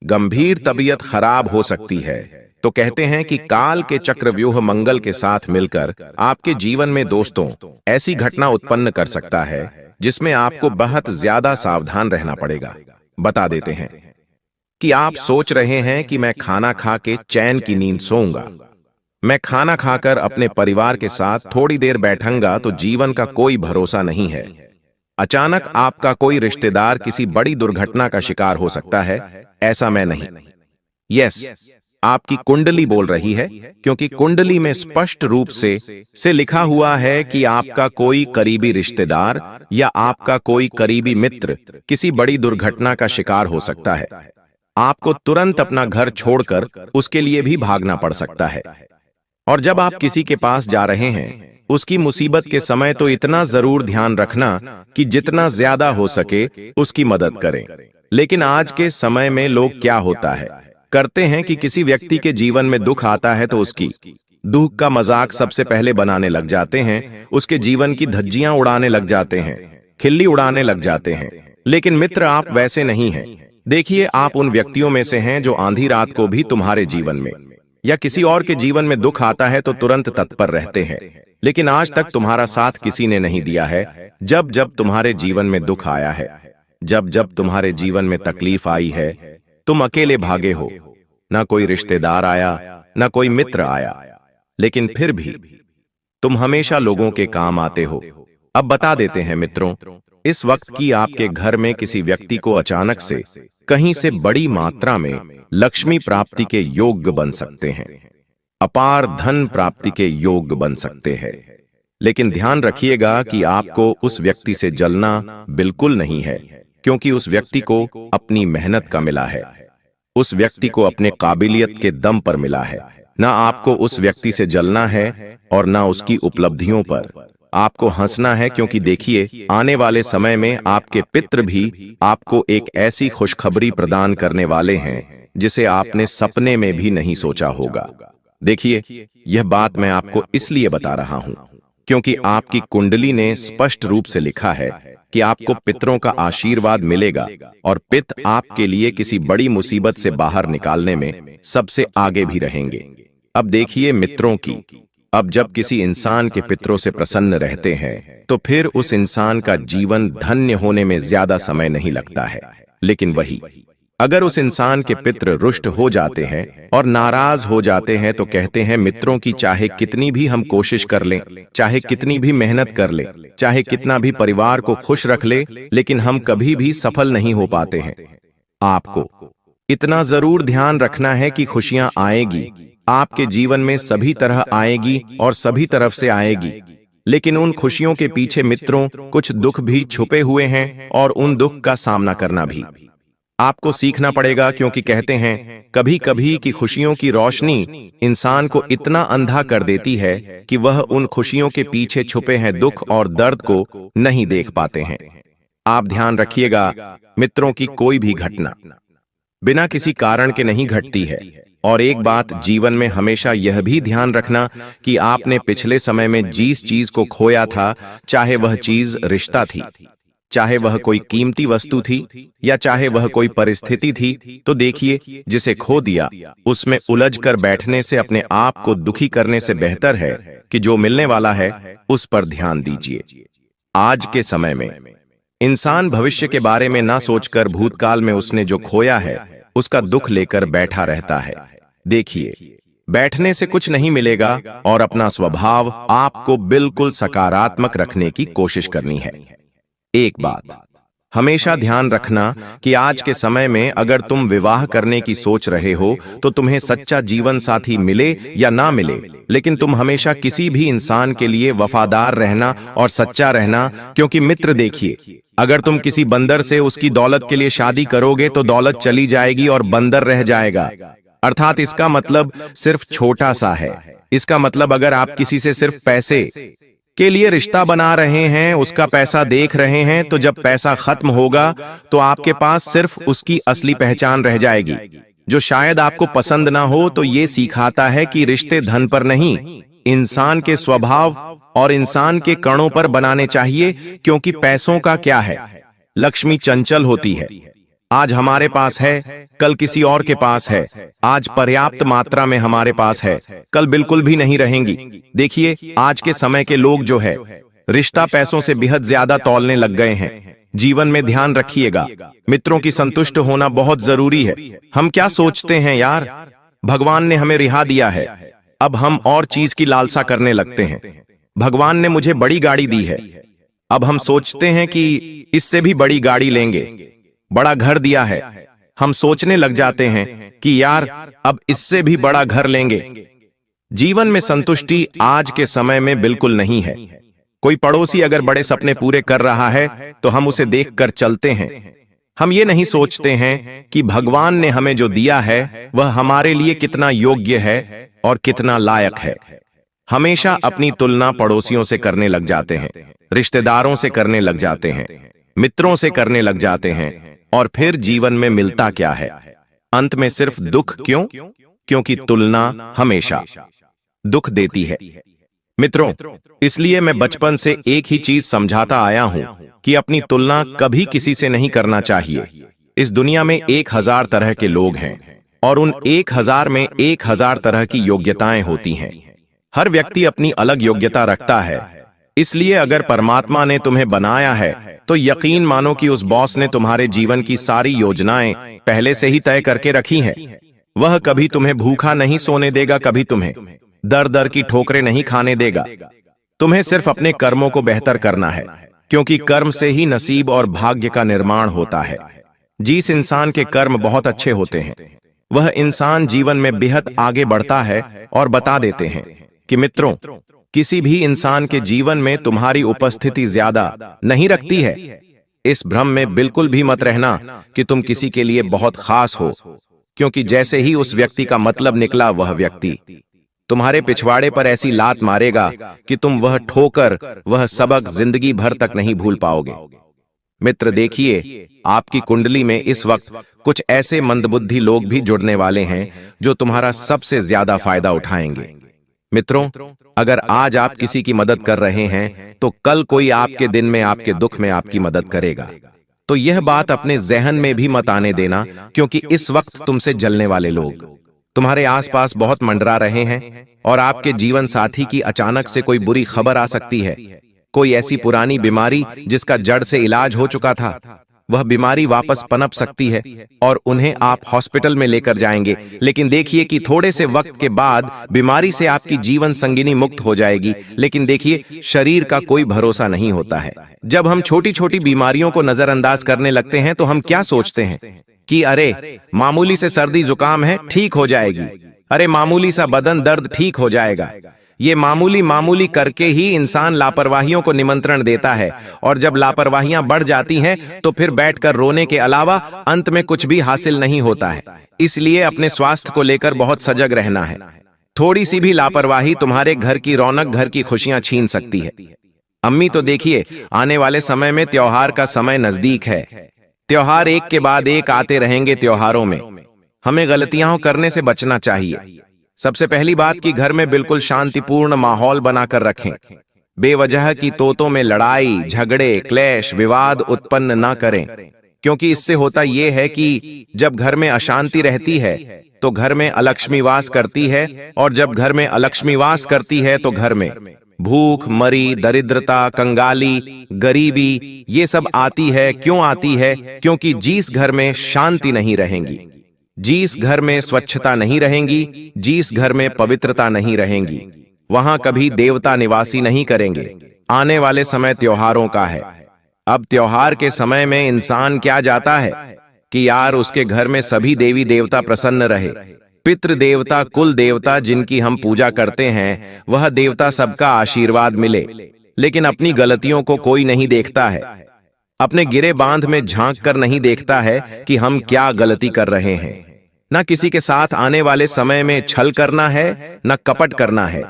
गंभीर तबीयत खराब हो सकती है, तो कहते हैं कि काल के चक्रव्यूह मंगल के साथ मिलकर आपके जीवन में दोस्तों ऐसी घटना उत्पन्न कर सकता है जिसमें आपको बहुत ज्यादा सावधान रहना पड़ेगा। बता देते हैं कि आप सोच रहे हैं कि मैं खाना खा के चैन की नींद सोऊंगा, मैं खाना खाकर अपने परिवार के साथ थोड़ी देर बैठूंगा, तो जीवन का कोई भरोसा नहीं है। अचानक आपका कोई रिश्तेदार किसी बड़ी दुर्घटना का शिकार हो सकता है। ऐसा मैं नहीं। यस, आपकी कुंडली बोल रही है, क्योंकि कुंडली में स्पष्ट रूप से लिखा हुआ है कि आपका कोई करीबी रिश्तेदार या आपका कोई करीबी मित्र किसी बड़ी दुर्घटना का शिकार हो सकता है। आपको तुरंत अपना घर छोड़कर उसके लिए भी भागना पड़ सकता है। और जब आप किसी के पास जा रहे हैं उसकी मुसीबत के समय, तो इतना जरूर ध्यान रखना कि जितना ज्यादा हो सके उसकी मदद करें। लेकिन आज के समय में लोग क्या होता है करते हैं कि किसी व्यक्ति के जीवन में दुख आता है तो उसकी दुख का मजाक सबसे पहले बनाने लग जाते हैं, उसके जीवन की धज्जियां उड़ाने लग जाते हैं, खिल्ली उड़ाने लग जाते हैं। लेकिन मित्र, आप वैसे नहीं हैं। देखिए, आप उन व्यक्तियों में से हैं जो आंधी रात को भी तुम्हारे जीवन में या किसी और के जीवन में दुख आता है तो तुरंत तत्पर रहते हैं। लेकिन आज तक तुम्हारा साथ किसी ने नहीं दिया है। जब जब तुम्हारे जीवन में दुख आया है, जब जब तुम्हारे जीवन में तकलीफ आई है, तुम अकेले भागे हो, ना कोई रिश्तेदार आया, ना कोई मित्र आया, लेकिन फिर भी तुम हमेशा लोगों के काम आते हो। अब बता देते हैं मित्रों, इस वक्त की आपके घर में किसी व्यक्ति को अचानक से कहीं से बड़ी मात्रा में लक्ष्मी प्राप्ति के योग बन सकते हैं, अपार धन प्राप्ति के योग बन सकते हैं। लेकिन ध्यान रखिएगा कि आपको उस व्यक्ति से जलना बिल्कुल नहीं है, क्योंकि उस व्यक्ति को अपनी मेहनत का मिला है, उस व्यक्ति को अपने काबिलियत के दम पर मिला है। ना आपको उस व्यक्ति से जलना है और ना उसकी उपलब्धियों पर आपको हंसना है, क्योंकि देखिए आने वाले समय में आपके पितृ भी आपको एक ऐसी खुशखबरी प्रदान करने वाले हैं जिसे आपने सपने में भी नहीं सोचा होगा। देखिए, यह बात मैं आपको इसलिए बता रहा हूं क्योंकि आपकी कुंडली ने स्पष्ट रूप से लिखा है कि आपको पितरों का आशीर्वाद मिलेगा और पिता आपके लिए किसी बड़ी मुसीबत से बाहर निकालने में सबसे आगे भी रहेंगे। अब देखिए मित्रों की, अब जब किसी इंसान के पितरों से प्रसन्न रहते हैं तो फिर उस इंसान का जीवन धन्य होने में ज्यादा समय नहीं लगता है। लेकिन वही अगर उस इंसान के पितृ रुष्ट हो जाते हैं और नाराज हो जाते हैं तो कहते हैं मित्रों की चाहे कितनी भी हम कोशिश कर लें, चाहे कितनी भी मेहनत कर लें, चाहे कितना भी परिवार को खुश रख ले, लेकिन हम कभी भी सफल नहीं हो पाते हैं। आपको इतना जरूर ध्यान रखना है कि खुशियां आएगी, आपके जीवन में सभी तरह आएगी और सभी तरफ से आएगी, लेकिन उन खुशियों के पीछे मित्रों कुछ दुख भी छुपे हुए हैं और उन दुख का सामना करना भी आपको सीखना पड़ेगा, क्योंकि कहते हैं कभी कभी कि खुशियों की रोशनी इंसान को इतना अंधा कर देती है कि वह उन खुशियों के पीछे छुपे हैं दुख और दर्द को नहीं देख पाते हैं। आप ध्यान रखिएगा मित्रों की कोई भी घटना बिना किसी कारण के नहीं घटती है। और एक बात जीवन में हमेशा यह भी ध्यान रखना कि आपने पिछले समय में जिस चीज को खोया था, चाहे वह चीज रिश्ता थी, चाहे वह कोई कीमती वस्तु थी, या चाहे वह कोई परिस्थिति थी, तो देखिए जिसे खो दिया उसमें उलझ कर बैठने से अपने आप को दुखी करने से बेहतर है कि जो मिलने वाला है उस पर ध्यान दीजिए। आज के समय में इंसान भविष्य के बारे में ना सोचकर भूतकाल में उसने जो खोया है उसका दुख लेकर बैठा रहता है। देखिए, बैठने से कुछ नहीं मिलेगा और अपना स्वभाव आपको बिल्कुल सकारात्मक रखने की कोशिश करनी है। एक बात हमेशा ध्यान रखना कि आज के समय में अगर तुम विवाह करने की सोच रहे हो तो तुम्हें सच्चा जीवन साथी मिले या ना मिले, लेकिन तुम हमेशा किसी भी इंसान के लिए वफादार रहना और सच्चा रहना, क्योंकि मित्र देखिए, अगर तुम किसी बंदर से उसकी दौलत के लिए शादी करोगे तो दौलत चली जाएगी और बंदर रह जाएगा। अर्थात इसका मतलब सिर्फ छोटा सा है। इसका मतलब अगर आप किसी से सिर्फ पैसे के लिए रिश्ता बना रहे हैं, उसका पैसा देख रहे हैं, तो जब पैसा खत्म होगा तो आपके पास सिर्फ उसकी असली पहचान रह जाएगी, जो शायद आपको पसंद ना हो। तो ये सिखाता है कि रिश्ते धन पर नहीं, इंसान के स्वभाव और इंसान के कणों पर बनाने चाहिए, क्योंकि पैसों का क्या है, लक्ष्मी चंचल होती है। आज हमारे पास है, कल किसी और के पास है। आज पर्याप्त मात्रा में हमारे पास है, कल बिल्कुल भी नहीं रहेंगी। देखिए, आज के समय के लोग जो है रिश्ता पैसों से बेहद ज्यादा तौलने लग गए हैं। जीवन में ध्यान रखिएगा, मित्रों की संतुष्ट होना बहुत जरूरी है। हम क्या सोचते हैं यार, भगवान ने हमें रिहा दिया है, अब हम और चीज की लालसा करने लगते हैं। भगवान ने मुझे बड़ी गाड़ी दी है, अब हम सोचते हैं कि इससे भी बड़ी गाड़ी लेंगे। बड़ा घर दिया है, हम सोचने लग जाते हैं कि यार अब इससे भी बड़ा घर लेंगे। जीवन में संतुष्टि आज के समय में बिल्कुल नहीं है। कोई पड़ोसी अगर बड़े सपने पूरे कर रहा है तो हम उसे देखकर चलते हैं। हम ये नहीं सोचते हैं कि भगवान ने हमें जो दिया है वह हमारे लिए कितना योग्य है और कितना लायक है। हमेशा अपनी तुलना पड़ोसियों से करने लग जाते हैं, रिश्तेदारों से करने लग जाते हैं, मित्रों से करने लग जाते हैं, और फिर जीवन में मिलता क्या है? अंत में सिर्फ दुख। क्यों? क्योंकि तुलना हमेशा दुख देती है। मित्रों, इसलिए मैं बचपन से एक ही चीज समझाता आया हूं कि अपनी तुलना कभी किसी से नहीं करना चाहिए। इस दुनिया में 1000 तरह के लोग हैं और उन 1000 में 1000 तरह की योग्यताएं होती हैं। हर व्यक्ति अपनी अलग योग्यता रखता है, इसलिए अगर परमात्मा ने तुम्हें बनाया है तो यकीन मानो कि उस बॉस ने तुम्हारे जीवन की सारी योजनाएं पहले से ही तय करके रखी हैं। वह कभी तुम्हें भूखा नहीं सोने देगा, कभी तुम्हें दर दर की ठोकरें नहीं खाने देगा। तुम्हें सिर्फ अपने कर्मों को बेहतर करना है, क्योंकि कर्म से ही नसीब और भाग्य का निर्माण होता है। जिस इंसान के कर्म बहुत अच्छे होते हैं वह इंसान जीवन में बेहद आगे बढ़ता है और बता देते हैं कि मित्रों, किसी भी इंसान के जीवन में तुम्हारी उपस्थिति ज्यादा नहीं रखती है। इस भ्रम में बिल्कुल भी मत रहना कि तुम किसी के लिए बहुत खास हो, क्योंकि जैसे ही उस व्यक्ति का मतलब निकला वह व्यक्ति तुम्हारे पिछवाड़े पर ऐसी लात मारेगा कि तुम वह ठोकर, वह सबक जिंदगी भर तक नहीं भूल पाओगे। मित्र देखिए, आपकी कुंडली में इस वक्त कुछ ऐसे मंदबुद्धि लोग भी जुड़ने वाले हैं जो तुम्हारा सबसे ज्यादा फायदा उठाएंगे। मित्रों, अगर आज आप किसी की मदद कर रहे हैं तो कल कोई आपके दिन में, आपके दुख में आपकी मदद करेगा। तो यह बात अपने जहन में भी मत आने देना, क्योंकि इस वक्त तुमसे जलने वाले लोग तुम्हारे आसपास बहुत मंडरा रहे हैं और आपके जीवन साथी की अचानक से कोई बुरी खबर आ सकती है। कोई ऐसी पुरानी बीमारी जिसका जड़ से इलाज हो चुका था, वह बीमारी वापस पनप सकती है और उन्हें आप हॉस्पिटल में लेकर जाएंगे। लेकिन देखिए कि थोड़े से वक्त के बाद बीमारी से आपकी जीवन संगिनी मुक्त हो जाएगी। लेकिन देखिए, शरीर का कोई भरोसा नहीं होता है। जब हम छोटी छोटी बीमारियों को नजरअंदाज करने लगते हैं तो हम क्या सोचते हैं कि अरे मामूली से सर्दी जुकाम है, ठीक हो जाएगी। अरे मामूली सा बदन दर्द, ठीक हो जाएगा। ये मामूली मामूली करके ही इंसान लापरवाहियों को निमंत्रण देता है, और जब लापरवाहियां बढ़ जाती हैं तो फिर बैठकर रोने के अलावा अंत में कुछ भी हासिल नहीं होता है। इसलिए अपने स्वास्थ्य को लेकर बहुत सजग रहना है। थोड़ी सी भी लापरवाही तुम्हारे घर की रौनक, घर की खुशियां छीन सकती है। अम्मी, तो देखिए, आने वाले समय में त्योहार का समय नजदीक है। त्योहार एक के बाद एक आते रहेंगे। त्योहारों में हमें गलतियां करने से बचना चाहिए। सबसे पहली बात कि घर में बिल्कुल शांतिपूर्ण माहौल बनाकर रखें। बेवजह की तोतों में लड़ाई, झगड़े, क्लेश, विवाद उत्पन्न ना करें, क्योंकि इससे होता यह है कि जब घर में अशांति रहती है तो घर में अलक्ष्मी वास करती है, और जब घर में अलक्ष्मी वास करती है तो घर में भूख, मरी, दरिद्रता, कंगाली, गरीबी, ये सब आती है। क्यों आती है? क्योंकि जिस घर में शांति नहीं रहेगी, जिस घर में स्वच्छता नहीं रहेंगी, जिस घर में पवित्रता नहीं रहेंगी, वहां कभी देवता निवासी नहीं करेंगे। आने वाले समय त्योहारों का है। अब त्योहार के समय में इंसान क्या चाहता है कि यार उसके घर में सभी देवी देवता प्रसन्न रहे। पितृ देवता, कुल देवता जिनकी हम पूजा करते हैं, वह देवता सबका आशीर्वाद मिले। लेकिन अपनी गलतियों को कोई नहीं देखता है। अपने गिरे बांध में झांक कर नहीं देखता है कि हम क्या गलती कर रहे हैं। ना किसी के साथ आने वाले समय में छल करना है, ना कपट करना है।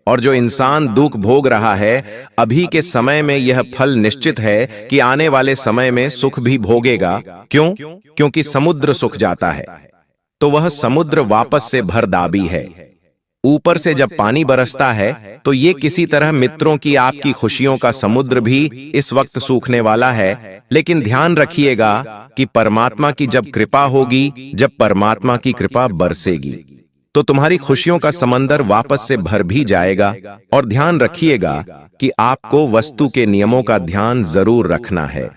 और जो इंसान दुख भोग रहा है, अभी के समय में यह फल निश्चित है कि आने वाले समय में सुख भी भोगेगा। क्यों? क्योंकि समुद्र सूख जाता है तो वह समुद्र वापस से भर दाबी है। ऊपर से जब पानी बरसता है तो ये किसी तरह मित्रों की, आपकी खुशियों का समुद्र भी इस वक्त सूखने वाला है। लेकिन ध्यान रखिएगा कि परमात्मा की जब कृपा होगी, जब परमात्मा की कृपा बरसेगी, तो तुम्हारी खुशियों का समंदर वापस से भर भी जाएगा। और ध्यान रखिएगा कि आपको वस्तु के नियमों का ध्यान जरूर रखना है।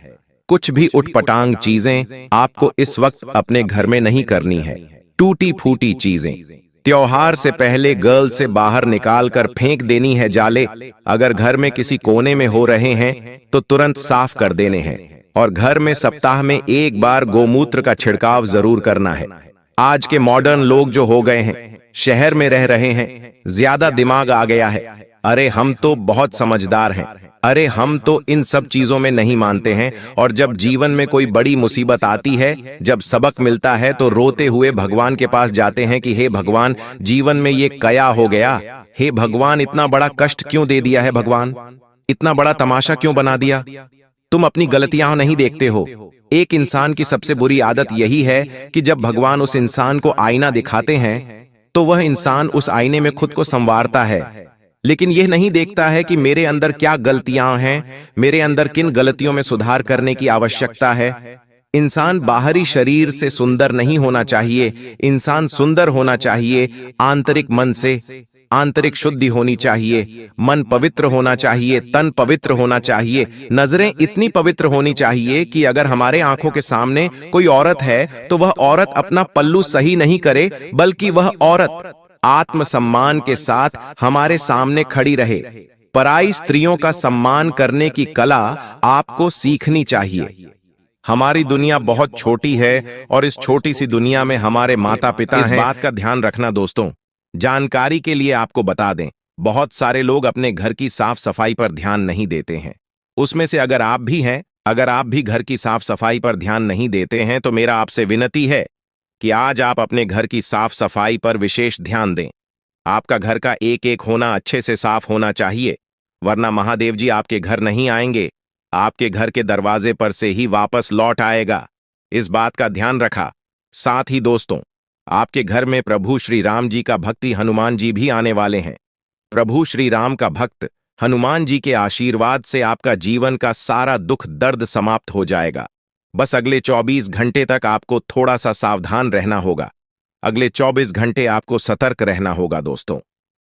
कुछ भी उटपटांग चीजें आपको इस वक्त अपने घर में नहीं करनी है। टूटी फूटी चीजें त्योहार से पहले गर्ल से बाहर निकालकर फेंक देनी है जाले। अगर घर में किसी कोने में हो रहे हैं तो तुरंत साफ कर देने हैं। और घर में सप्ताह में एक बार गोमूत्र का छिड़काव जरूर करना है। आज के मॉडर्न लोग जो हो गए हैं, शहर में रह रहे हैं, ज्यादा दिमाग आ गया है। अरे हम तो बहुत समझदार हैं, अरे हम तो इन सब चीजों में नहीं मानते हैं। और जब जीवन में कोई बड़ी मुसीबत आती है, जब सबक मिलता है, तो रोते हुए भगवान के पास जाते हैं कि हे भगवान, जीवन में ये क्या हो गया? हे भगवान, इतना बड़ा कष्ट क्यों दे दिया है? भगवान, इतना बड़ा तमाशा क्यों बना दिया? तुम अपनी गलतियां नहीं देखते हो। एक इंसान की सबसे बुरी आदत यही है कि जब भगवान उस इंसान को आईना दिखाते हैं तो वह इंसान उस आईने में खुद को संवारता है, लेकिन यह नहीं देखता है कि मेरे अंदर क्या गलतियां हैं, मेरे अंदर किन गलतियों में सुधार करने की आवश्यकता है। इंसान बाहरी शरीर से सुंदर नहीं होना चाहिए, इंसान सुंदर होना चाहिए आंतरिक मन से। आंतरिक शुद्धि होनी चाहिए, मन पवित्र होना चाहिए, तन पवित्र होना चाहिए, नजरें इतनी पवित्र होनी चाहिए कि अगर हमारे आंखों के सामने कोई औरत है तो वह औरत अपना पल्लू सही नहीं करे, बल्कि वह औरत आत्मसम्मान के साथ हमारे सामने खड़ी रहे। पराई स्त्रियों का सम्मान करने की कला आपको सीखनी चाहिए। हमारी दुनिया बहुत छोटी है और इस छोटी सी दुनिया में हमारे माता पिता हैं। इस बात का ध्यान रखना दोस्तों। जानकारी के लिए आपको बता दें, बहुत सारे लोग अपने घर की साफ सफाई पर ध्यान नहीं देते हैं। उसमें से अगर आप भी हैं, अगर आप भी घर की साफ सफाई पर ध्यान नहीं देते हैं तो मेरा आपसे विनती है कि आज आप अपने घर की साफ सफाई पर विशेष ध्यान दें। आपका घर का एक एक होना अच्छे से साफ होना चाहिए, वरना महादेव जी आपके घर नहीं आएंगे, आपके घर के दरवाजे पर से ही वापस लौट आएगा। इस बात का ध्यान रखा। साथ ही दोस्तों, आपके घर में प्रभु श्री राम जी का भक्ति हनुमान जी भी आने वाले हैं। प्रभु श्री राम का भक्त हनुमान जी के आशीर्वाद से आपका जीवन का सारा दुख दर्द समाप्त हो जाएगा। बस अगले 24 घंटे तक आपको थोड़ा सा सावधान रहना होगा। अगले 24 घंटे आपको सतर्क रहना होगा दोस्तों।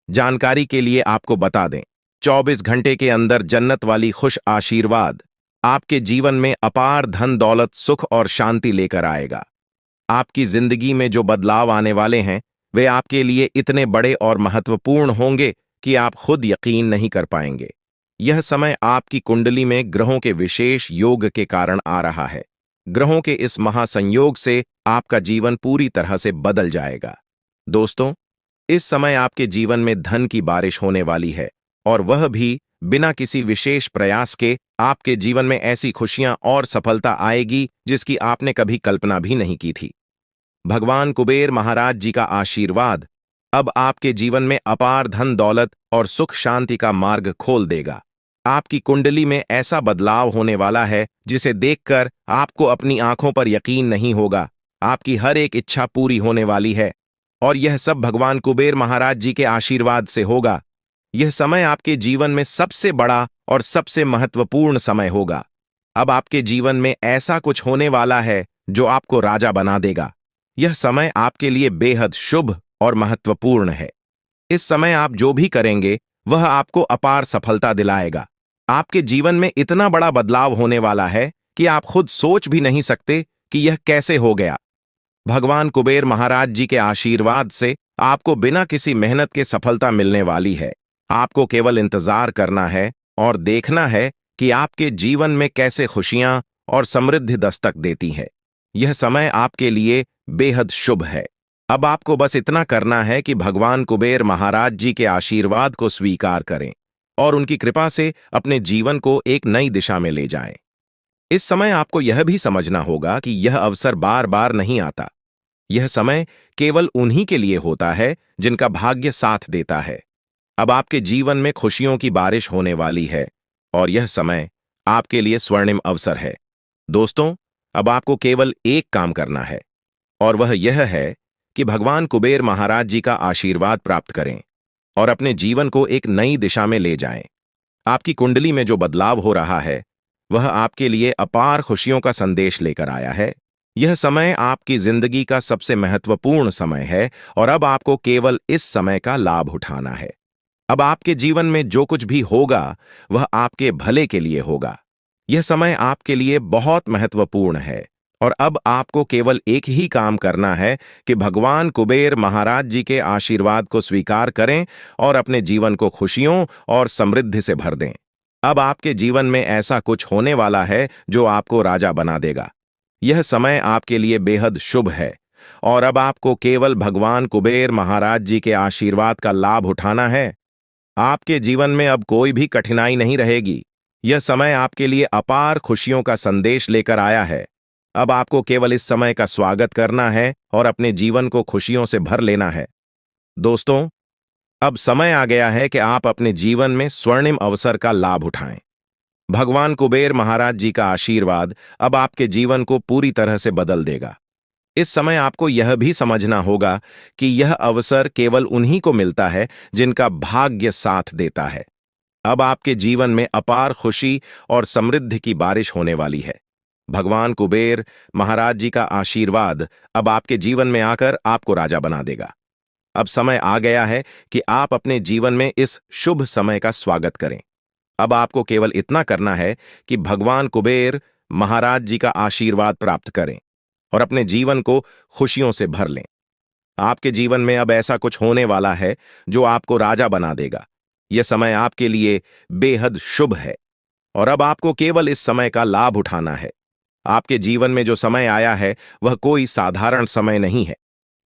जानकारी के लिए आपको बता दें, 24 घंटे के अंदर जन्नत वाली खुश आशीर्वाद आपके जीवन में अपार धन दौलत सुख और शांति लेकर आएगा। आपकी जिंदगी में जो बदलाव आने वाले हैं वे आपके लिए इतने बड़े और महत्वपूर्ण होंगे कि आप खुद यकीन नहीं कर पाएंगे। यह समय आपकी कुंडली में ग्रहों के विशेष योग के कारण आ रहा है। ग्रहों के इस महासंयोग से आपका जीवन पूरी तरह से बदल जाएगा। दोस्तों, इस समय आपके जीवन में धन की बारिश होने वाली है, और वह भी बिना किसी विशेष प्रयास के। आपके जीवन में ऐसी खुशियां और सफलता आएगी जिसकी आपने कभी कल्पना भी नहीं की थी। भगवान कुबेर महाराज जी का आशीर्वाद अब आपके जीवन में अपार धन दौलत और सुख शांति का मार्ग खोल देगा। आपकी कुंडली में ऐसा बदलाव होने वाला है जिसे देखकर आपको अपनी आंखों पर यकीन नहीं होगा। आपकी हर एक इच्छा पूरी होने वाली है, और यह सब भगवान कुबेर महाराज जी के आशीर्वाद से होगा। यह समय आपके जीवन में सबसे बड़ा और सबसे महत्वपूर्ण समय होगा। अब आपके जीवन में ऐसा कुछ होने वाला है जो आपको राजा बना देगा। यह समय आपके लिए बेहद शुभ और महत्वपूर्ण है। इस समय आप जो भी करेंगे वह आपको अपार सफलता दिलाएगा। आपके जीवन में इतना बड़ा बदलाव होने वाला है कि आप खुद सोच भी नहीं सकते कि यह कैसे हो गया। भगवान कुबेर महाराज जी के आशीर्वाद से आपको बिना किसी मेहनत के सफलता मिलने वाली है। आपको केवल इंतजार करना है और देखना है कि आपके जीवन में कैसे खुशियां और समृद्धि दस्तक देती है। यह समय आपके लिए बेहद शुभ है। अब आपको बस इतना करना है कि भगवान कुबेर महाराज जी के आशीर्वाद को स्वीकार करें और उनकी कृपा से अपने जीवन को एक नई दिशा में ले जाएं। इस समय आपको यह भी समझना होगा कि यह अवसर बार बार नहीं आता। यह समय केवल उन्हीं के लिए होता है जिनका भाग्य साथ देता है। अब आपके जीवन में खुशियों की बारिश होने वाली है, और यह समय आपके लिए स्वर्णिम अवसर है। दोस्तों, अब आपको केवल एक काम करना है, और वह यह है कि भगवान कुबेर महाराज जी का आशीर्वाद प्राप्त करें और अपने जीवन को एक नई दिशा में ले जाएं। आपकी कुंडली में जो बदलाव हो रहा है वह आपके लिए अपार खुशियों का संदेश लेकर आया है। यह समय आपकी जिंदगी का सबसे महत्वपूर्ण समय है, और अब आपको केवल इस समय का लाभ उठाना है। अब आपके जीवन में जो कुछ भी होगा वह आपके भले के लिए होगा। यह समय आपके लिए बहुत महत्वपूर्ण है, और अब आपको केवल एक ही काम करना है कि भगवान कुबेर महाराज जी के आशीर्वाद को स्वीकार करें और अपने जीवन को खुशियों और समृद्धि से भर दें। अब आपके जीवन में ऐसा कुछ होने वाला है जो आपको राजा बना देगा। यह समय आपके लिए बेहद शुभ है, और अब आपको केवल भगवान कुबेर महाराज जी के आशीर्वाद का लाभ उठाना है। आपके जीवन में अब कोई भी कठिनाई नहीं रहेगी। यह समय आपके लिए अपार खुशियों का संदेश लेकर आया है। अब आपको केवल इस समय का स्वागत करना है और अपने जीवन को खुशियों से भर लेना है। दोस्तों, अब समय आ गया है कि आप अपने जीवन में स्वर्णिम अवसर का लाभ उठाएं। भगवान कुबेर महाराज जी का आशीर्वाद अब आपके जीवन को पूरी तरह से बदल देगा। इस समय आपको यह भी समझना होगा कि यह अवसर केवल उन्हीं को मिलता है जिनका भाग्य साथ देता है। अब आपके जीवन में अपार खुशी और समृद्धि की बारिश होने वाली है। भगवान कुबेर महाराज जी का आशीर्वाद अब आपके जीवन में आकर आपको राजा बना देगा। अब समय आ गया है कि आप अपने जीवन में इस शुभ समय का स्वागत करें। अब आपको केवल इतना करना है कि भगवान कुबेर महाराज जी का आशीर्वाद प्राप्त करें और अपने जीवन को खुशियों से भर लें। आपके जीवन में अब ऐसा कुछ होने वाला है जो आपको राजा बना देगा। यह समय आपके लिए बेहद शुभ है और अब आपको केवल इस समय का लाभ उठाना है। आपके जीवन में जो समय आया है वह कोई साधारण समय नहीं है।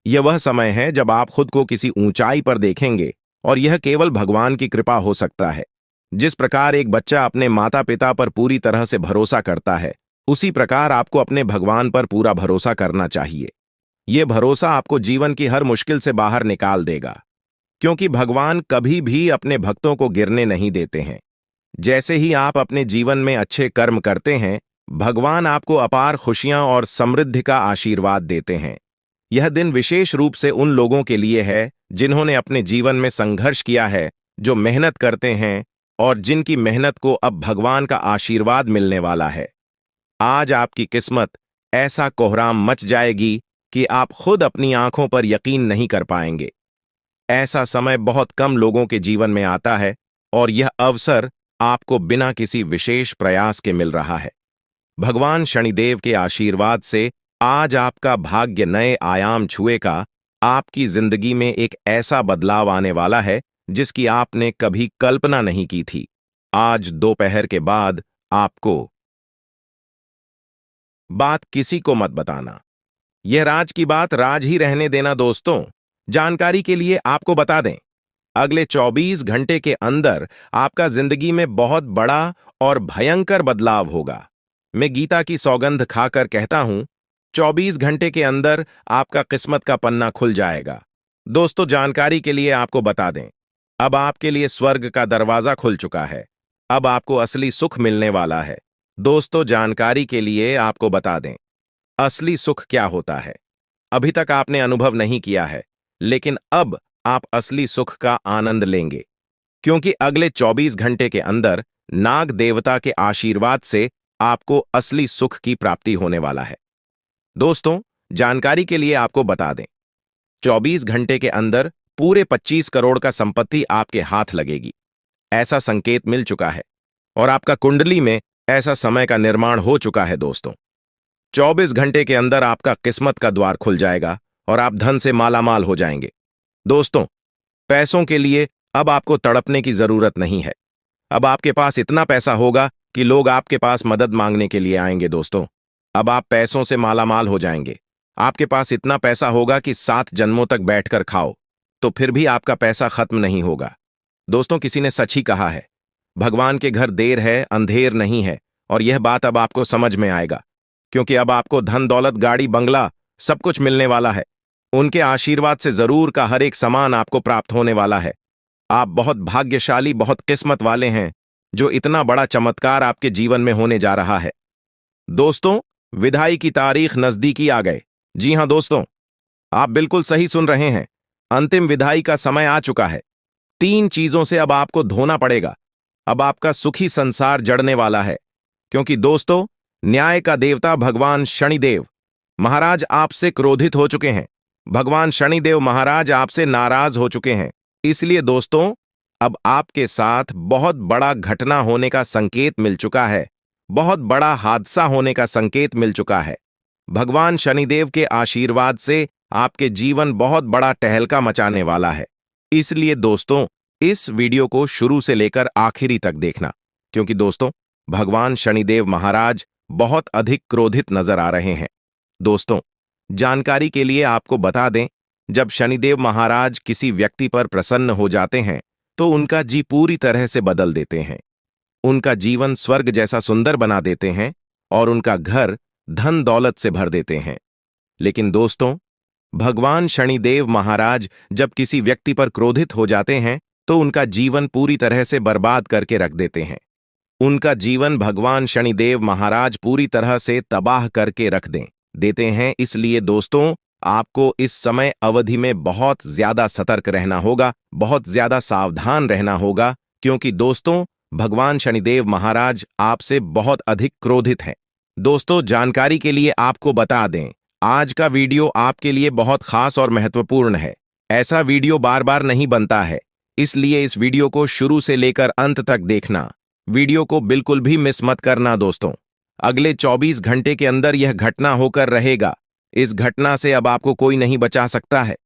यह वह समय है जब आप खुद को किसी ऊंचाई पर देखेंगे और यह केवल भगवान की कृपा हो सकता है। जिस प्रकार एक बच्चा अपने माता पिता पर पूरी तरह से भरोसा करता है, उसी प्रकार आपको अपने भगवान पर पूरा भरोसा करना चाहिए। यह भरोसा आपको जीवन की हर मुश्किल से बाहर निकाल देगा, क्योंकि भगवान कभी भी अपने भक्तों को गिरने नहीं देते हैं। जैसे ही आप अपने जीवन में अच्छे कर्म करते हैं, भगवान आपको अपार खुशियां और समृद्धि का आशीर्वाद देते हैं। यह दिन विशेष रूप से उन लोगों के लिए है जिन्होंने अपने जीवन में संघर्ष किया है, जो मेहनत करते हैं और जिनकी मेहनत को अब भगवान का आशीर्वाद मिलने वाला है। आज आपकी किस्मत ऐसा कोहराम मच जाएगी कि आप खुद अपनी आंखों पर यकीन नहीं कर पाएंगे। ऐसा समय बहुत कम लोगों के जीवन में आता है और यह अवसर आपको बिना किसी विशेष प्रयास के मिल रहा है। भगवान शनिदेव के आशीर्वाद से आज आपका भाग्य नए आयाम छुएगा। आपकी जिंदगी में एक ऐसा बदलाव आने वाला है जिसकी आपने कभी कल्पना नहीं की थी। आज दोपहर के बाद आपको बात किसी को मत बताना। यह राज की बात राज ही रहने देना। दोस्तों, जानकारी के लिए आपको बता दें, अगले 24 घंटे के अंदर आपका जिंदगी में बहुत बड़ा और भयंकर बदलाव होगा। मैं गीता की सौगंध खाकर कहता हूं, 24 घंटे के अंदर आपका किस्मत का पन्ना खुल जाएगा। दोस्तों, जानकारी के लिए आपको बता दें, अब आपके लिए स्वर्ग का दरवाजा खुल चुका है। अब आपको असली सुख मिलने वाला है। दोस्तों, जानकारी के लिए आपको बता दें, असली सुख क्या होता है अभी तक आपने अनुभव नहीं किया है, लेकिन अब आप असली सुख का आनंद लेंगे, क्योंकि अगले 24 घंटे के अंदर नाग देवता के आशीर्वाद से आपको असली सुख की प्राप्ति होने वाला है। दोस्तों, जानकारी के लिए आपको बता दें, 24 घंटे के अंदर पूरे 25 करोड़ का संपत्ति आपके हाथ लगेगी। ऐसा संकेत मिल चुका है और आपका कुंडली में ऐसा समय का निर्माण हो चुका है। दोस्तों, 24 घंटे के अंदर आपका किस्मत का द्वार खुल जाएगा और आप धन से मालामाल हो जाएंगे। दोस्तों, पैसों के लिए अब आपको तड़पने की जरूरत नहीं है। अब आपके पास इतना पैसा होगा कि लोग आपके पास मदद मांगने के लिए आएंगे। दोस्तों, अब आप पैसों से मालामाल हो जाएंगे। आपके पास इतना पैसा होगा कि 7 जन्मों तक बैठकर खाओ तो फिर भी आपका पैसा खत्म नहीं होगा। दोस्तों, किसी ने सच ही कहा है, भगवान के घर देर है अंधेर नहीं है, और यह बात अब आपको समझ में आएगा, क्योंकि अब आपको धन दौलत गाड़ी बंगला सब कुछ मिलने वाला है। उनके आशीर्वाद से जरूर का हर एक सामान आपको प्राप्त होने वाला है। आप बहुत भाग्यशाली, बहुत किस्मत वाले हैं जो इतना बड़ा चमत्कार आपके जीवन में होने जा रहा है। दोस्तों, विदाई की तारीख नजदीकी आ गए। जी हां दोस्तों, आप बिल्कुल सही सुन रहे हैं। अंतिम विदाई का समय आ चुका है। 3 चीजों से अब आपको धोना पड़ेगा। अब आपका सुखी संसार जड़ने वाला है, क्योंकि दोस्तों, न्याय का देवता भगवान शनिदेव महाराज आपसे क्रोधित हो चुके हैं। भगवान शनिदेव महाराज आपसे नाराज हो चुके हैं। इसलिए दोस्तों, अब आपके साथ बहुत बड़ा घटना होने का संकेत मिल चुका है। बहुत बड़ा हादसा होने का संकेत मिल चुका है। भगवान शनिदेव के आशीर्वाद से आपके जीवन बहुत बड़ा टहलका मचाने वाला है। इसलिए दोस्तों, इस वीडियो को शुरू से लेकर आखिरी तक देखना, क्योंकि दोस्तों, भगवान शनिदेव महाराज बहुत अधिक क्रोधित नजर आ रहे हैं। दोस्तों, जानकारी के लिए आपको बता दें, जब शनिदेव महाराज किसी व्यक्ति पर प्रसन्न हो जाते हैं तो उनका जी पूरी तरह से बदल देते हैं। उनका जीवन स्वर्ग जैसा सुंदर बना देते हैं और उनका घर धन दौलत से भर देते हैं। लेकिन दोस्तों, भगवान शनिदेव महाराज जब किसी व्यक्ति पर क्रोधित हो जाते हैं तो उनका जीवन पूरी तरह से बर्बाद करके रख देते हैं। उनका जीवन भगवान शनिदेव महाराज पूरी तरह से तबाह करके रख देते हैं। इसलिए दोस्तों, आपको इस समय अवधि में बहुत ज्यादा सतर्क रहना होगा, बहुत ज्यादा सावधान रहना होगा, क्योंकि दोस्तों, भगवान शनिदेव महाराज आपसे बहुत अधिक क्रोधित हैं। दोस्तों, जानकारी के लिए आपको बता दें, आज का वीडियो आपके लिए बहुत खास और महत्वपूर्ण है। ऐसा वीडियो बार बार नहीं बनता है, इसलिए इस वीडियो को शुरू से लेकर अंत तक देखना। वीडियो को बिल्कुल भी मिस मत करना दोस्तों। अगले 24 घंटे के अंदर यह घटना होकर रहेगा। इस घटना से अब आपको कोई नहीं बचा सकता है।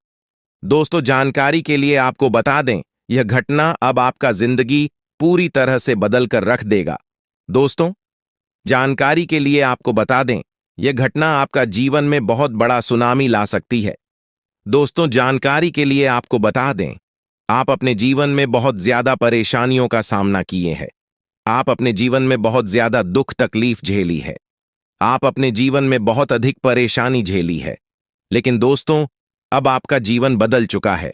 दोस्तों, जानकारी के लिए आपको बता दें, यह घटना अब आपका जिंदगी पूरी तरह से बदल कर रख देगा। दोस्तों, जानकारी के लिए आपको बता दें, यह घटना आपका जीवन में बहुत बड़ा सुनामी ला सकती है। दोस्तों, जानकारी के लिए आपको बता दें, आप अपने जीवन में बहुत ज्यादा परेशानियों का सामना किए हैं। आप अपने जीवन में बहुत ज्यादा दुख तकलीफ झेली है। आप अपने जीवन में बहुत अधिक परेशानी झेली है। लेकिन दोस्तों, अब आपका जीवन बदल चुका है।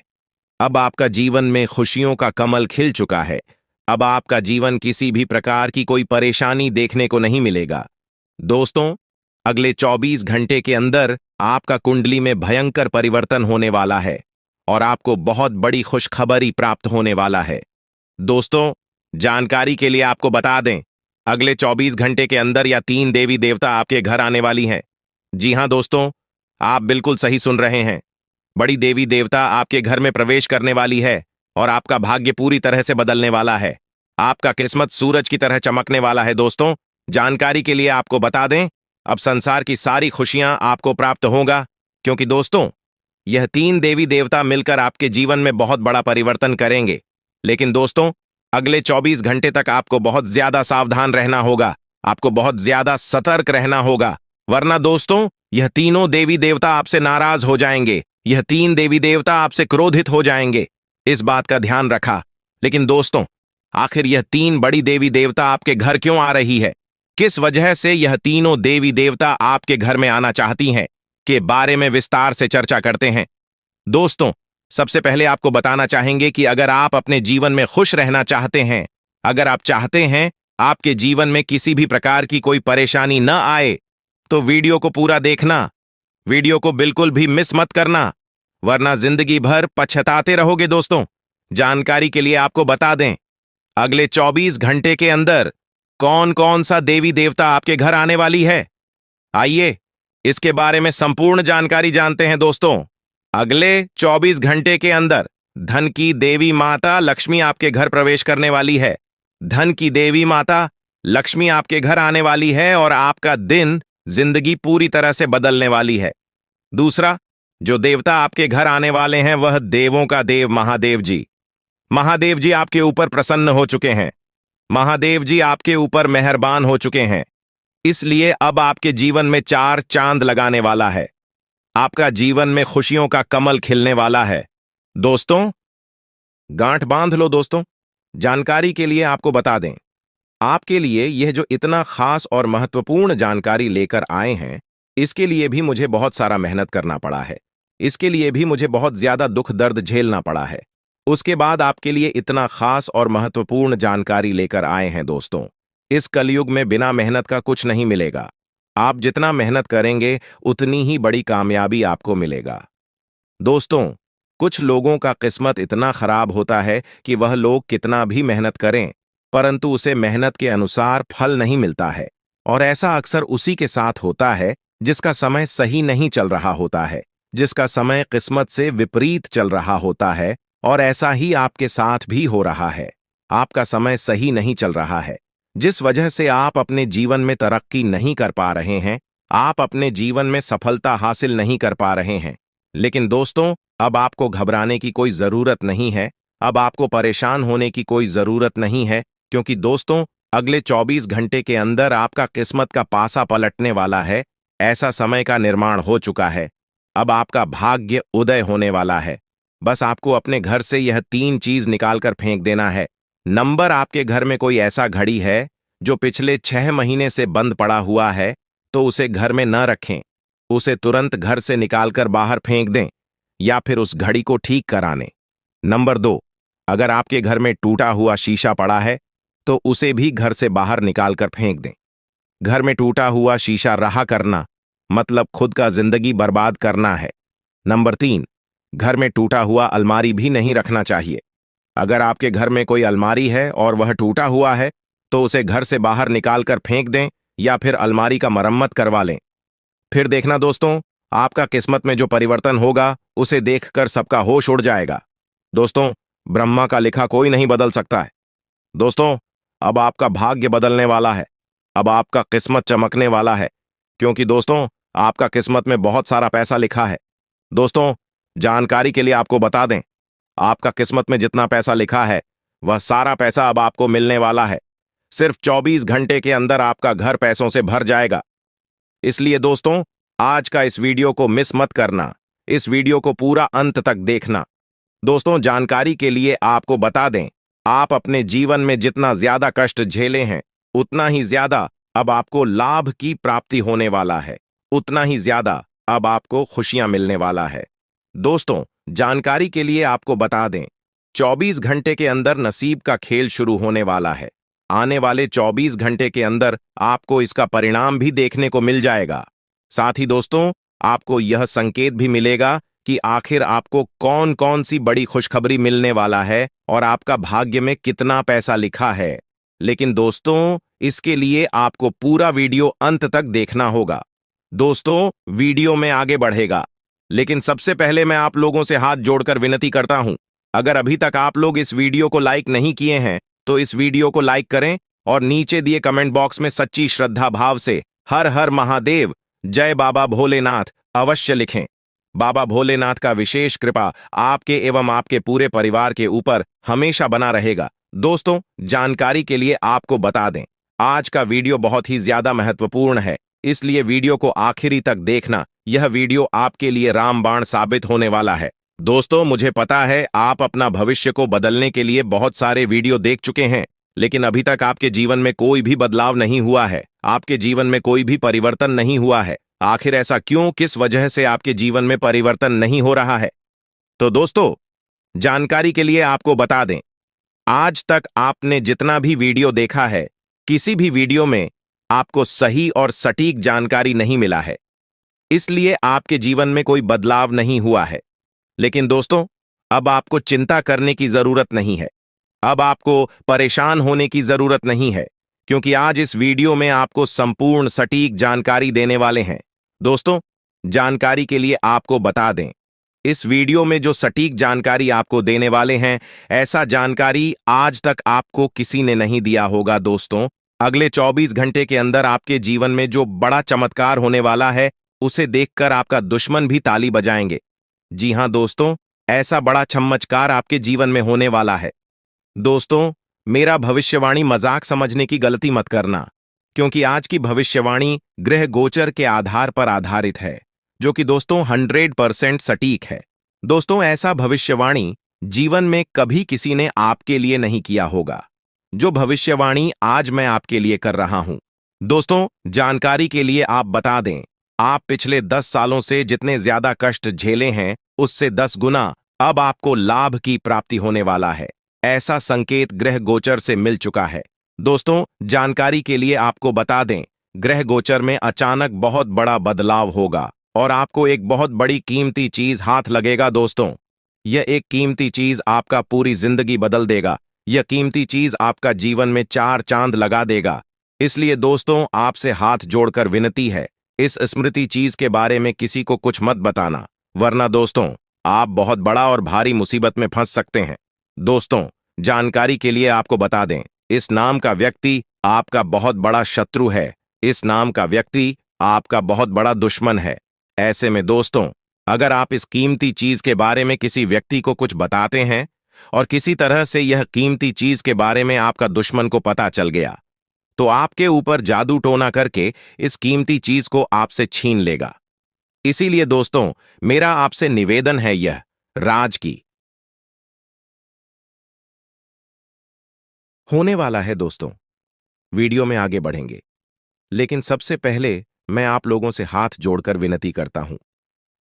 अब आपका जीवन में खुशियों का कमल खिल चुका है। अब आपका जीवन किसी भी प्रकार की कोई परेशानी देखने को नहीं मिलेगा। दोस्तों, अगले 24 घंटे के अंदर आपका कुंडली में भयंकर परिवर्तन होने वाला है और आपको बहुत बड़ी खुशखबरी प्राप्त होने वाला है। दोस्तों, जानकारी के लिए आपको बता दें, अगले 24 घंटे के अंदर या 3 देवी देवता आपके घर आने वाली हैं। जी हां दोस्तों, आप बिल्कुल सही सुन रहे हैं। बड़ी देवी देवता आपके घर में प्रवेश करने वाली है और आपका भाग्य पूरी तरह से बदलने वाला है। आपका किस्मत सूरज की तरह चमकने वाला है। दोस्तों, जानकारी के लिए आपको बता दें, अब संसार की सारी खुशियां आपको प्राप्त होगा, क्योंकि दोस्तों, यह 3 देवी देवता मिलकर आपके जीवन में बहुत बड़ा परिवर्तन करेंगे। लेकिन दोस्तों, अगले 24 घंटे तक आपको बहुत ज्यादा सावधान रहना होगा। आपको बहुत ज्यादा सतर्क रहना होगा, वरना दोस्तों, यह तीनों देवी देवता आपसे नाराज हो जाएंगे। यह 3 देवी देवता आपसे क्रोधित हो जाएंगे। इस बात का ध्यान रखा। लेकिन दोस्तों, आखिर यह 3 बड़ी देवी देवता आपके घर क्यों आ रही है? किस वजह से यह तीनों देवी देवता आपके घर में आना चाहती हैं के बारे में विस्तार से चर्चा करते हैं। दोस्तों, सबसे पहले आपको बताना चाहेंगे कि अगर आप अपने जीवन में खुश रहना चाहते हैं, अगर आप चाहते हैं आपके जीवन में किसी भी प्रकार की कोई परेशानी न आए, तो वीडियो को पूरा देखना। वीडियो को बिल्कुल भी मिस मत करना, वरना जिंदगी भर पछताते रहोगे। दोस्तों, जानकारी के लिए आपको बता दें, अगले 24 घंटे के अंदर कौन कौन सा देवी देवता आपके घर आने वाली है, आइए इसके बारे में संपूर्ण जानकारी जानते हैं। दोस्तों, अगले 24 घंटे के अंदर धन की देवी माता लक्ष्मी आपके घर प्रवेश करने वाली है। धन की देवी माता लक्ष्मी आपके घर आने वाली है और आपका दिन जिंदगी पूरी तरह से बदलने वाली है। दूसरा, जो देवता आपके घर आने वाले हैं वह देवों का देव महादेव जी। महादेव जी आपके ऊपर प्रसन्न हो चुके हैं। महादेव जी आपके ऊपर मेहरबान हो चुके हैं। इसलिए अब आपके जीवन में 4 चांद लगाने वाला है। आपका जीवन में खुशियों का कमल खिलने वाला है। दोस्तों, गांठ बांध लो। दोस्तों, जानकारी के लिए आपको बता दें, आपके लिए यह जो इतना खास और महत्वपूर्ण जानकारी लेकर आए हैं, इसके लिए भी मुझे बहुत सारा मेहनत करना पड़ा है। इसके लिए भी मुझे बहुत ज्यादा दुख दर्द झेलना पड़ा है। उसके बाद आपके लिए इतना खास और महत्वपूर्ण जानकारी लेकर आए हैं। दोस्तों, इस कलयुग में बिना मेहनत का कुछ नहीं मिलेगा। आप जितना मेहनत करेंगे उतनी ही बड़ी कामयाबी आपको मिलेगा। दोस्तों, कुछ लोगों का किस्मत इतना खराब होता है कि वह लोग कितना भी मेहनत करें, परंतु उसे मेहनत के अनुसार फल नहीं मिलता है। और ऐसा अक्सर उसी के साथ होता है जिसका समय सही नहीं चल रहा होता है, जिसका समय किस्मत से विपरीत चल रहा होता है। और ऐसा ही आपके साथ भी हो रहा है। आपका समय सही नहीं चल रहा है, जिस वजह से आप अपने जीवन में तरक्की नहीं कर पा रहे हैं। आप अपने जीवन में सफलता हासिल नहीं कर पा रहे हैं। लेकिन दोस्तों, अब आपको घबराने की कोई जरूरत नहीं है। अब आपको परेशान होने की कोई जरूरत नहीं है, क्योंकि दोस्तों, अगले 24 घंटे के अंदर आपका किस्मत का पासा पलटने वाला है। ऐसा समय का निर्माण हो चुका है। अब आपका भाग्य उदय होने वाला है। बस आपको अपने घर से यह 3 चीज निकालकर फेंक देना है। नंबर, आपके घर में कोई ऐसा घड़ी है जो पिछले 6 महीने से बंद पड़ा हुआ है, तो उसे घर में न रखें। उसे तुरंत घर से निकालकर बाहर फेंक दें या फिर उस घड़ी को ठीक कराने। नंबर 2, अगर आपके घर में टूटा हुआ शीशा पड़ा है तो उसे भी घर से बाहर निकालकर फेंक दें। घर में टूटा हुआ शीशा रहा करना मतलब खुद का जिंदगी बर्बाद करना है। नंबर 3, घर में टूटा हुआ अलमारी भी नहीं रखना चाहिए। अगर आपके घर में कोई अलमारी है और वह टूटा हुआ है तो उसे घर से बाहर निकालकर फेंक दें या फिर अलमारी का मरम्मत करवा लें। फिर देखना दोस्तों, आपका किस्मत में जो परिवर्तन होगा उसे देखकर सबका होश उड़ जाएगा। दोस्तों, ब्रह्मा का लिखा कोई नहीं बदल सकता है। दोस्तों, अब आपका भाग्य बदलने वाला है। अब आपका किस्मत चमकने वाला है, क्योंकि दोस्तों, आपका किस्मत में बहुत सारा पैसा लिखा है। दोस्तों, जानकारी के लिए आपको बता दें, आपका किस्मत में जितना पैसा लिखा है वह सारा पैसा अब आपको मिलने वाला है। सिर्फ 24 घंटे के अंदर आपका घर पैसों से भर जाएगा। इसलिए दोस्तों, आज का इस वीडियो को मिस मत करना। इस वीडियो को पूरा अंत तक देखना। दोस्तों, जानकारी के लिए आपको बता दें, आप अपने जीवन में जितना ज्यादा कष्ट झेले हैं, उतना ही ज्यादा अब आपको लाभ की प्राप्ति होने वाला है। उतना ही ज्यादा अब आपको खुशियां मिलने वाला है। दोस्तों, जानकारी के लिए आपको बता दें, 24 घंटे के अंदर नसीब का खेल शुरू होने वाला है। आने वाले 24 घंटे के अंदर आपको इसका परिणाम भी देखने को मिल जाएगा। साथ ही दोस्तों, आपको यह संकेत भी मिलेगा कि आखिर आपको कौन कौन सी बड़ी खुशखबरी मिलने वाला है और आपका भाग्य में कितना पैसा लिखा है। लेकिन दोस्तों, इसके लिए आपको पूरा वीडियो अंत तक देखना होगा। दोस्तों, वीडियो में आगे बढ़ेगा, लेकिन सबसे पहले मैं आप लोगों से हाथ जोड़कर विनती करता हूं, अगर अभी तक आप लोग इस वीडियो को लाइक नहीं किए हैं तो इस वीडियो को लाइक करें और नीचे दिए कमेंट बॉक्स में सच्ची श्रद्धा भाव से हर हर महादेव, जय बाबा भोलेनाथ अवश्य लिखें। बाबा भोलेनाथ का विशेष कृपा आपके एवं आपके पूरे परिवार के ऊपर हमेशा बना रहेगा। दोस्तों, जानकारी के लिए आपको बता दें, आज का वीडियो बहुत ही ज्यादा महत्वपूर्ण है, इसलिए वीडियो को आखिरी तक देखना। यह वीडियो आपके लिए रामबाण साबित होने वाला है। दोस्तों, मुझे पता है आप अपना भविष्य को बदलने के लिए बहुत सारे वीडियो देख चुके हैं, लेकिन अभी तक आपके जीवन में कोई भी बदलाव नहीं हुआ है। आपके जीवन में कोई भी परिवर्तन नहीं हुआ है। आखिर ऐसा क्यों, किस वजह से आपके जीवन में परिवर्तन नहीं हो रहा है? तो दोस्तों, जानकारी के लिए आपको बता दें, आज तक आपने जितना भी वीडियो देखा है, किसी भी वीडियो में आपको सही और सटीक जानकारी नहीं मिला है, इसलिए आपके जीवन में कोई बदलाव नहीं हुआ है। लेकिन दोस्तों, अब आपको चिंता करने की जरूरत नहीं है। अब आपको परेशान होने की जरूरत नहीं है, क्योंकि आज इस वीडियो में आपको संपूर्ण सटीक जानकारी देने वाले हैं। दोस्तों, जानकारी के लिए आपको बता दें, इस वीडियो में जो सटीक जानकारी आपको देने वाले हैं, ऐसा जानकारी आज तक आपको किसी ने नहीं दिया होगा। दोस्तों, अगले 24 घंटे के अंदर आपके जीवन में जो बड़ा चमत्कार होने वाला है, उसे देखकर आपका दुश्मन भी ताली बजाएंगे। जी हां दोस्तों, ऐसा बड़ा चमत्कार आपके जीवन में होने वाला है। दोस्तों, मेरा भविष्यवाणी मजाक समझने की गलती मत करना, क्योंकि आज की भविष्यवाणी ग्रह गोचर के आधार पर आधारित है, जो कि दोस्तों 100% सटीक है। दोस्तों, ऐसा भविष्यवाणी जीवन में कभी किसी ने आपके लिए नहीं किया होगा, जो भविष्यवाणी आज मैं आपके लिए कर रहा हूं। दोस्तों, जानकारी के लिए आप बता दें, आप पिछले 10 सालों से जितने ज्यादा कष्ट झेले हैं, उससे 10 गुना अब आपको लाभ की प्राप्ति होने वाला है। ऐसा संकेत ग्रह गोचर से मिल चुका है। दोस्तों, जानकारी के लिए आपको बता दें, ग्रह गोचर में अचानक बहुत बड़ा बदलाव होगा और आपको एक बहुत बड़ी कीमती चीज हाथ लगेगा। दोस्तों, यह एक कीमती चीज आपका पूरी जिंदगी बदल देगा। यह कीमती चीज आपका जीवन में 4 चांद लगा देगा। इसलिए दोस्तों, आपसे हाथ जोड़कर विनती है, इस स्मृति चीज के बारे में किसी को कुछ मत बताना, वरना दोस्तों आप बहुत बड़ा और भारी मुसीबत में फंस सकते हैं। दोस्तों, जानकारी के लिए आपको बता दें, इस नाम का व्यक्ति आपका बहुत बड़ा शत्रु है। इस नाम का व्यक्ति आपका बहुत बड़ा दुश्मन है। ऐसे में दोस्तों, अगर आप इस कीमती चीज के बारे में किसी व्यक्ति को कुछ बताते हैं और किसी तरह से यह कीमती चीज के बारे में आपका दुश्मन को पता चल गया, तो आपके ऊपर जादू टोना करके इस कीमती चीज को आपसे छीन लेगा। इसीलिए दोस्तों, मेरा आपसे निवेदन है, यह राज की होने वाला है। दोस्तों, वीडियो में आगे बढ़ेंगे, लेकिन सबसे पहले मैं आप लोगों से हाथ जोड़कर विनती करता हूं,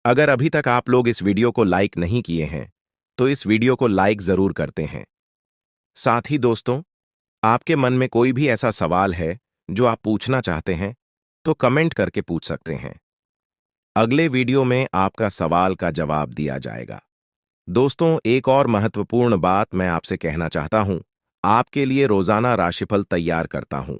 अगर अभी तक आप लोग इस वीडियो को लाइक नहीं किए हैं तो इस वीडियो को लाइक जरूर करते हैं। साथ ही दोस्तों, आपके मन में कोई भी ऐसा सवाल है जो आप पूछना चाहते हैं तो कमेंट करके पूछ सकते हैं। अगले वीडियो में आपका सवाल का जवाब दिया जाएगा। दोस्तों, एक और महत्वपूर्ण बात मैं आपसे कहना चाहता हूं, आपके लिए रोजाना राशिफल तैयार करता हूं,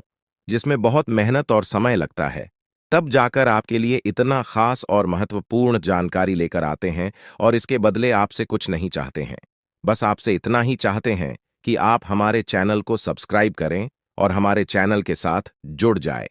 जिसमें बहुत मेहनत और समय लगता है। तब जाकर आपके लिए इतना खास और महत्वपूर्ण जानकारी लेकर आते हैं और इसके बदले आपसे कुछ नहीं चाहते हैं। बस आपसे इतना ही चाहते हैं कि आप हमारे चैनल को सब्सक्राइब करें और हमारे चैनल के साथ जुड़ जाए।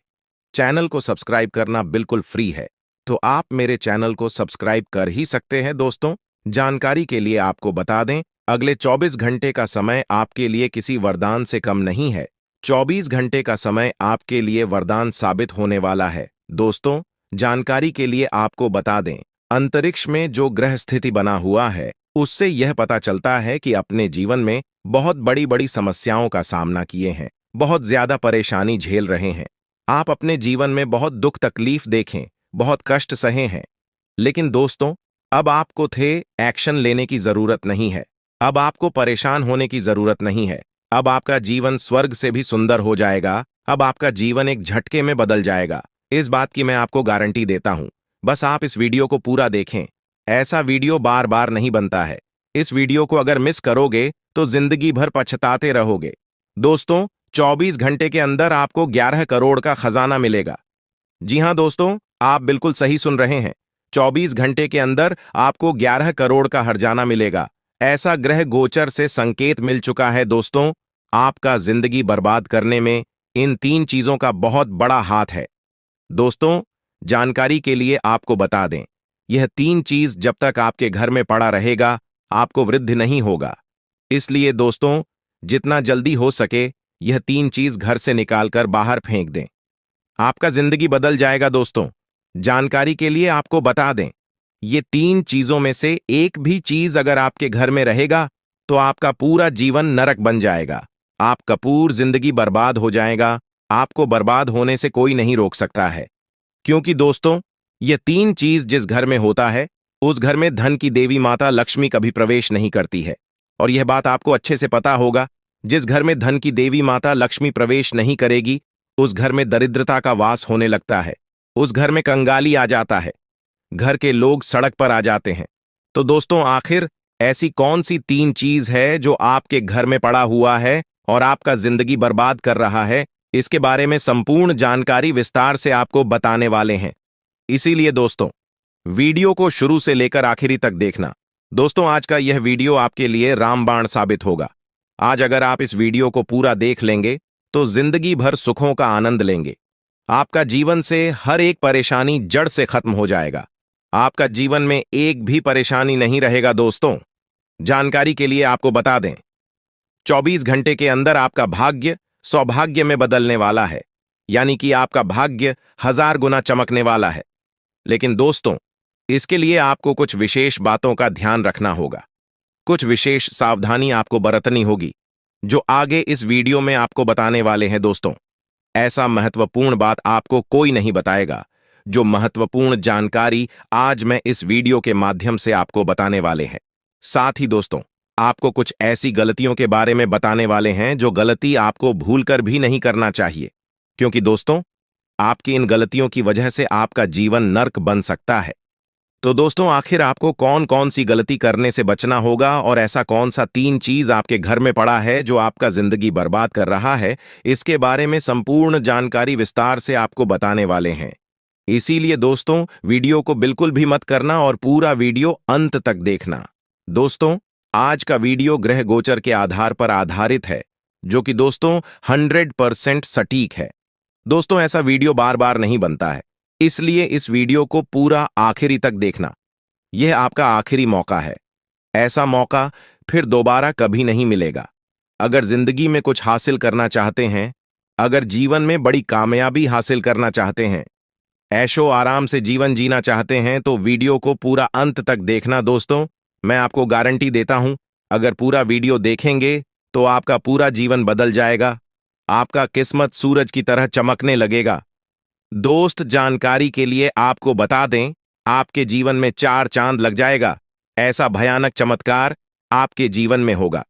चैनल को सब्सक्राइब करना बिल्कुल फ्री है, तो आप मेरे चैनल को सब्सक्राइब कर ही सकते हैं। दोस्तों, जानकारी के लिए आपको बता दें, अगले 24 घंटे का समय आपके लिए किसी वरदान से कम नहीं है। 24 घंटे का समय आपके लिए वरदान साबित होने वाला है। दोस्तों, जानकारी के लिए आपको बता दें, अंतरिक्ष में जो ग्रह स्थिति बना हुआ है उससे यह पता चलता है कि अपने जीवन में बहुत बड़ी बड़ी समस्याओं का सामना किए हैं, बहुत ज्यादा परेशानी झेल रहे हैं। आप अपने जीवन में बहुत दुख तकलीफ देखें, बहुत कष्ट सहे हैं। लेकिन दोस्तों, अब आपको थे एक्शन लेने की जरूरत नहीं है। अब आपको परेशान होने की जरूरत नहीं है। अब आपका जीवन स्वर्ग से भी सुंदर हो जाएगा। अब आपका जीवन एक झटके में बदल जाएगा। इस बात की मैं आपको गारंटी देता हूं। बस आप इस वीडियो को पूरा देखें। ऐसा वीडियो बार बार नहीं बनता है। इस वीडियो को अगर मिस करोगे तो जिंदगी भर पछताते रहोगे। दोस्तों, 24 घंटे के अंदर आपको 11 करोड़ का खजाना मिलेगा। जी हां दोस्तों, आप बिल्कुल सही सुन रहे हैं। 24 घंटे के अंदर आपको 11 करोड़ का हर्जाना मिलेगा। ऐसा ग्रह गोचर से संकेत मिल चुका है। दोस्तों, आपका जिंदगी बर्बाद करने में इन 3 चीजों का बहुत बड़ा हाथ है। दोस्तों, जानकारी के लिए आपको बता दें, यह 3 चीज जब तक आपके घर में पड़ा रहेगा, आपको वृद्धि नहीं होगा। इसलिए दोस्तों, जितना जल्दी हो सके यह 3 चीज घर से निकालकर बाहर फेंक दें। आपका जिंदगी बदल जाएगा। दोस्तों, जानकारी के लिए आपको बता दें, ये 3 चीजों में से एक भी चीज अगर आपके घर में रहेगा तो आपका पूरा जीवन नरक बन जाएगा। आपका पूरी जिंदगी बर्बाद हो जाएगा। आपको बर्बाद होने से कोई नहीं रोक सकता है, क्योंकि दोस्तों, ये 3 चीज जिस घर में होता है उस घर में धन की देवी माता लक्ष्मी कभी प्रवेश नहीं करती है। और यह बात आपको अच्छे से पता होगा। जिस घर में धन की देवी माता लक्ष्मी प्रवेश नहीं करेगी उस घर में दरिद्रता का वास होने लगता है। उस घर में कंगाली आ जाता है। घर के लोग सड़क पर आ जाते हैं। तो दोस्तों, आखिर ऐसी कौन सी 3 चीज है जो आपके घर में पड़ा हुआ है और आपका जिंदगी बर्बाद कर रहा है? इसके बारे में संपूर्ण जानकारी विस्तार से आपको बताने वाले हैं। इसीलिए दोस्तों, वीडियो को शुरू से लेकर आखिरी तक देखना। दोस्तों, आज का यह वीडियो आपके लिए रामबाण साबित होगा। आज अगर आप इस वीडियो को पूरा देख लेंगे तो जिंदगी भर सुखों का आनंद लेंगे। आपका जीवन से हर एक परेशानी जड़ से खत्म हो जाएगा। आपका जीवन में एक भी परेशानी नहीं रहेगा। दोस्तों, जानकारी के लिए आपको बता दें, 24 घंटे के अंदर आपका भाग्य सौभाग्य में बदलने वाला है, यानी कि आपका भाग्य 1000 गुना चमकने वाला है। लेकिन दोस्तों, इसके लिए आपको कुछ विशेष बातों का ध्यान रखना होगा। कुछ विशेष सावधानी आपको बरतनी होगी, जो आगे इस वीडियो में आपको बताने वाले हैं। दोस्तों, ऐसा महत्वपूर्ण बात आपको कोई नहीं बताएगा। जो महत्वपूर्ण जानकारी आज मैं इस वीडियो के माध्यम से आपको बताने वाले हैं। साथ ही दोस्तों, आपको कुछ ऐसी गलतियों के बारे में बताने वाले हैं जो गलती आपको भूलकर भी नहीं करना चाहिए, क्योंकि दोस्तों, आपकी इन गलतियों की वजह से आपका जीवन नर्क बन सकता है। तो दोस्तों, आखिर आपको कौन कौन सी गलती करने से बचना होगा और ऐसा कौन सा 3 चीज आपके घर में पड़ा है जो आपका जिंदगी बर्बाद कर रहा है, इसके बारे में संपूर्ण जानकारी विस्तार से आपको बताने वाले हैं। इसीलिए दोस्तों, वीडियो को बिल्कुल भी मत करना और पूरा वीडियो अंत तक देखना। दोस्तों, आज का वीडियो ग्रह गोचर के आधार पर आधारित है, जो कि दोस्तों 100% सटीक है। दोस्तों, ऐसा वीडियो बार बार नहीं बनता है, इसलिए इस वीडियो को पूरा आखिरी तक देखना। यह आपका आखिरी मौका है। ऐसा मौका फिर दोबारा कभी नहीं मिलेगा। अगर जिंदगी में कुछ हासिल करना चाहते हैं, अगर जीवन में बड़ी कामयाबी हासिल करना चाहते हैं, ऐशो आराम से जीवन जीना चाहते हैं, तो वीडियो को पूरा अंत तक देखना। दोस्तों, मैं आपको गारंटी देता हूं, अगर पूरा वीडियो देखेंगे तो आपका पूरा जीवन बदल जाएगा। आपका किस्मत सूरज की तरह चमकने लगेगा। दोस्त, जानकारी के लिए आपको बता दें, आपके जीवन में 4 चांद लग जाएगा। ऐसा भयानक चमत्कार आपके जीवन में होगा।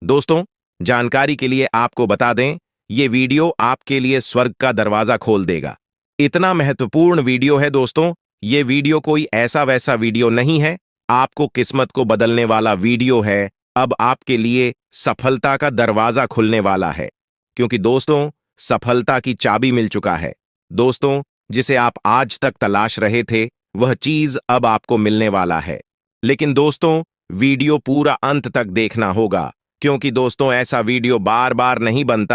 दोस्तों, जानकारी के लिए आपको बता दें, ये वीडियो आपके लिए स्वर्ग का दरवाजा खोल देगा। इतना महत्वपूर्ण वीडियो है। दोस्तों, ये वीडियो कोई ऐसा वैसा वीडियो नहीं है, आपको किस्मत को बदलने वाला वीडियो है। अब आपके लिए सफलता का दरवाजा खुलने वाला है, क्योंकि दोस्तों, सफलता की चाबी मिल चुका है। दोस्तों, जिसे आप आज तक तलाश रहे थे, वह चीज अब आपको मिलने वाला है। लेकिन दोस्तों, वीडियो पूरा अंत तक देखना होगा, क्योंकि दोस्तों ऐसा वीडियो बार बार नहीं बनता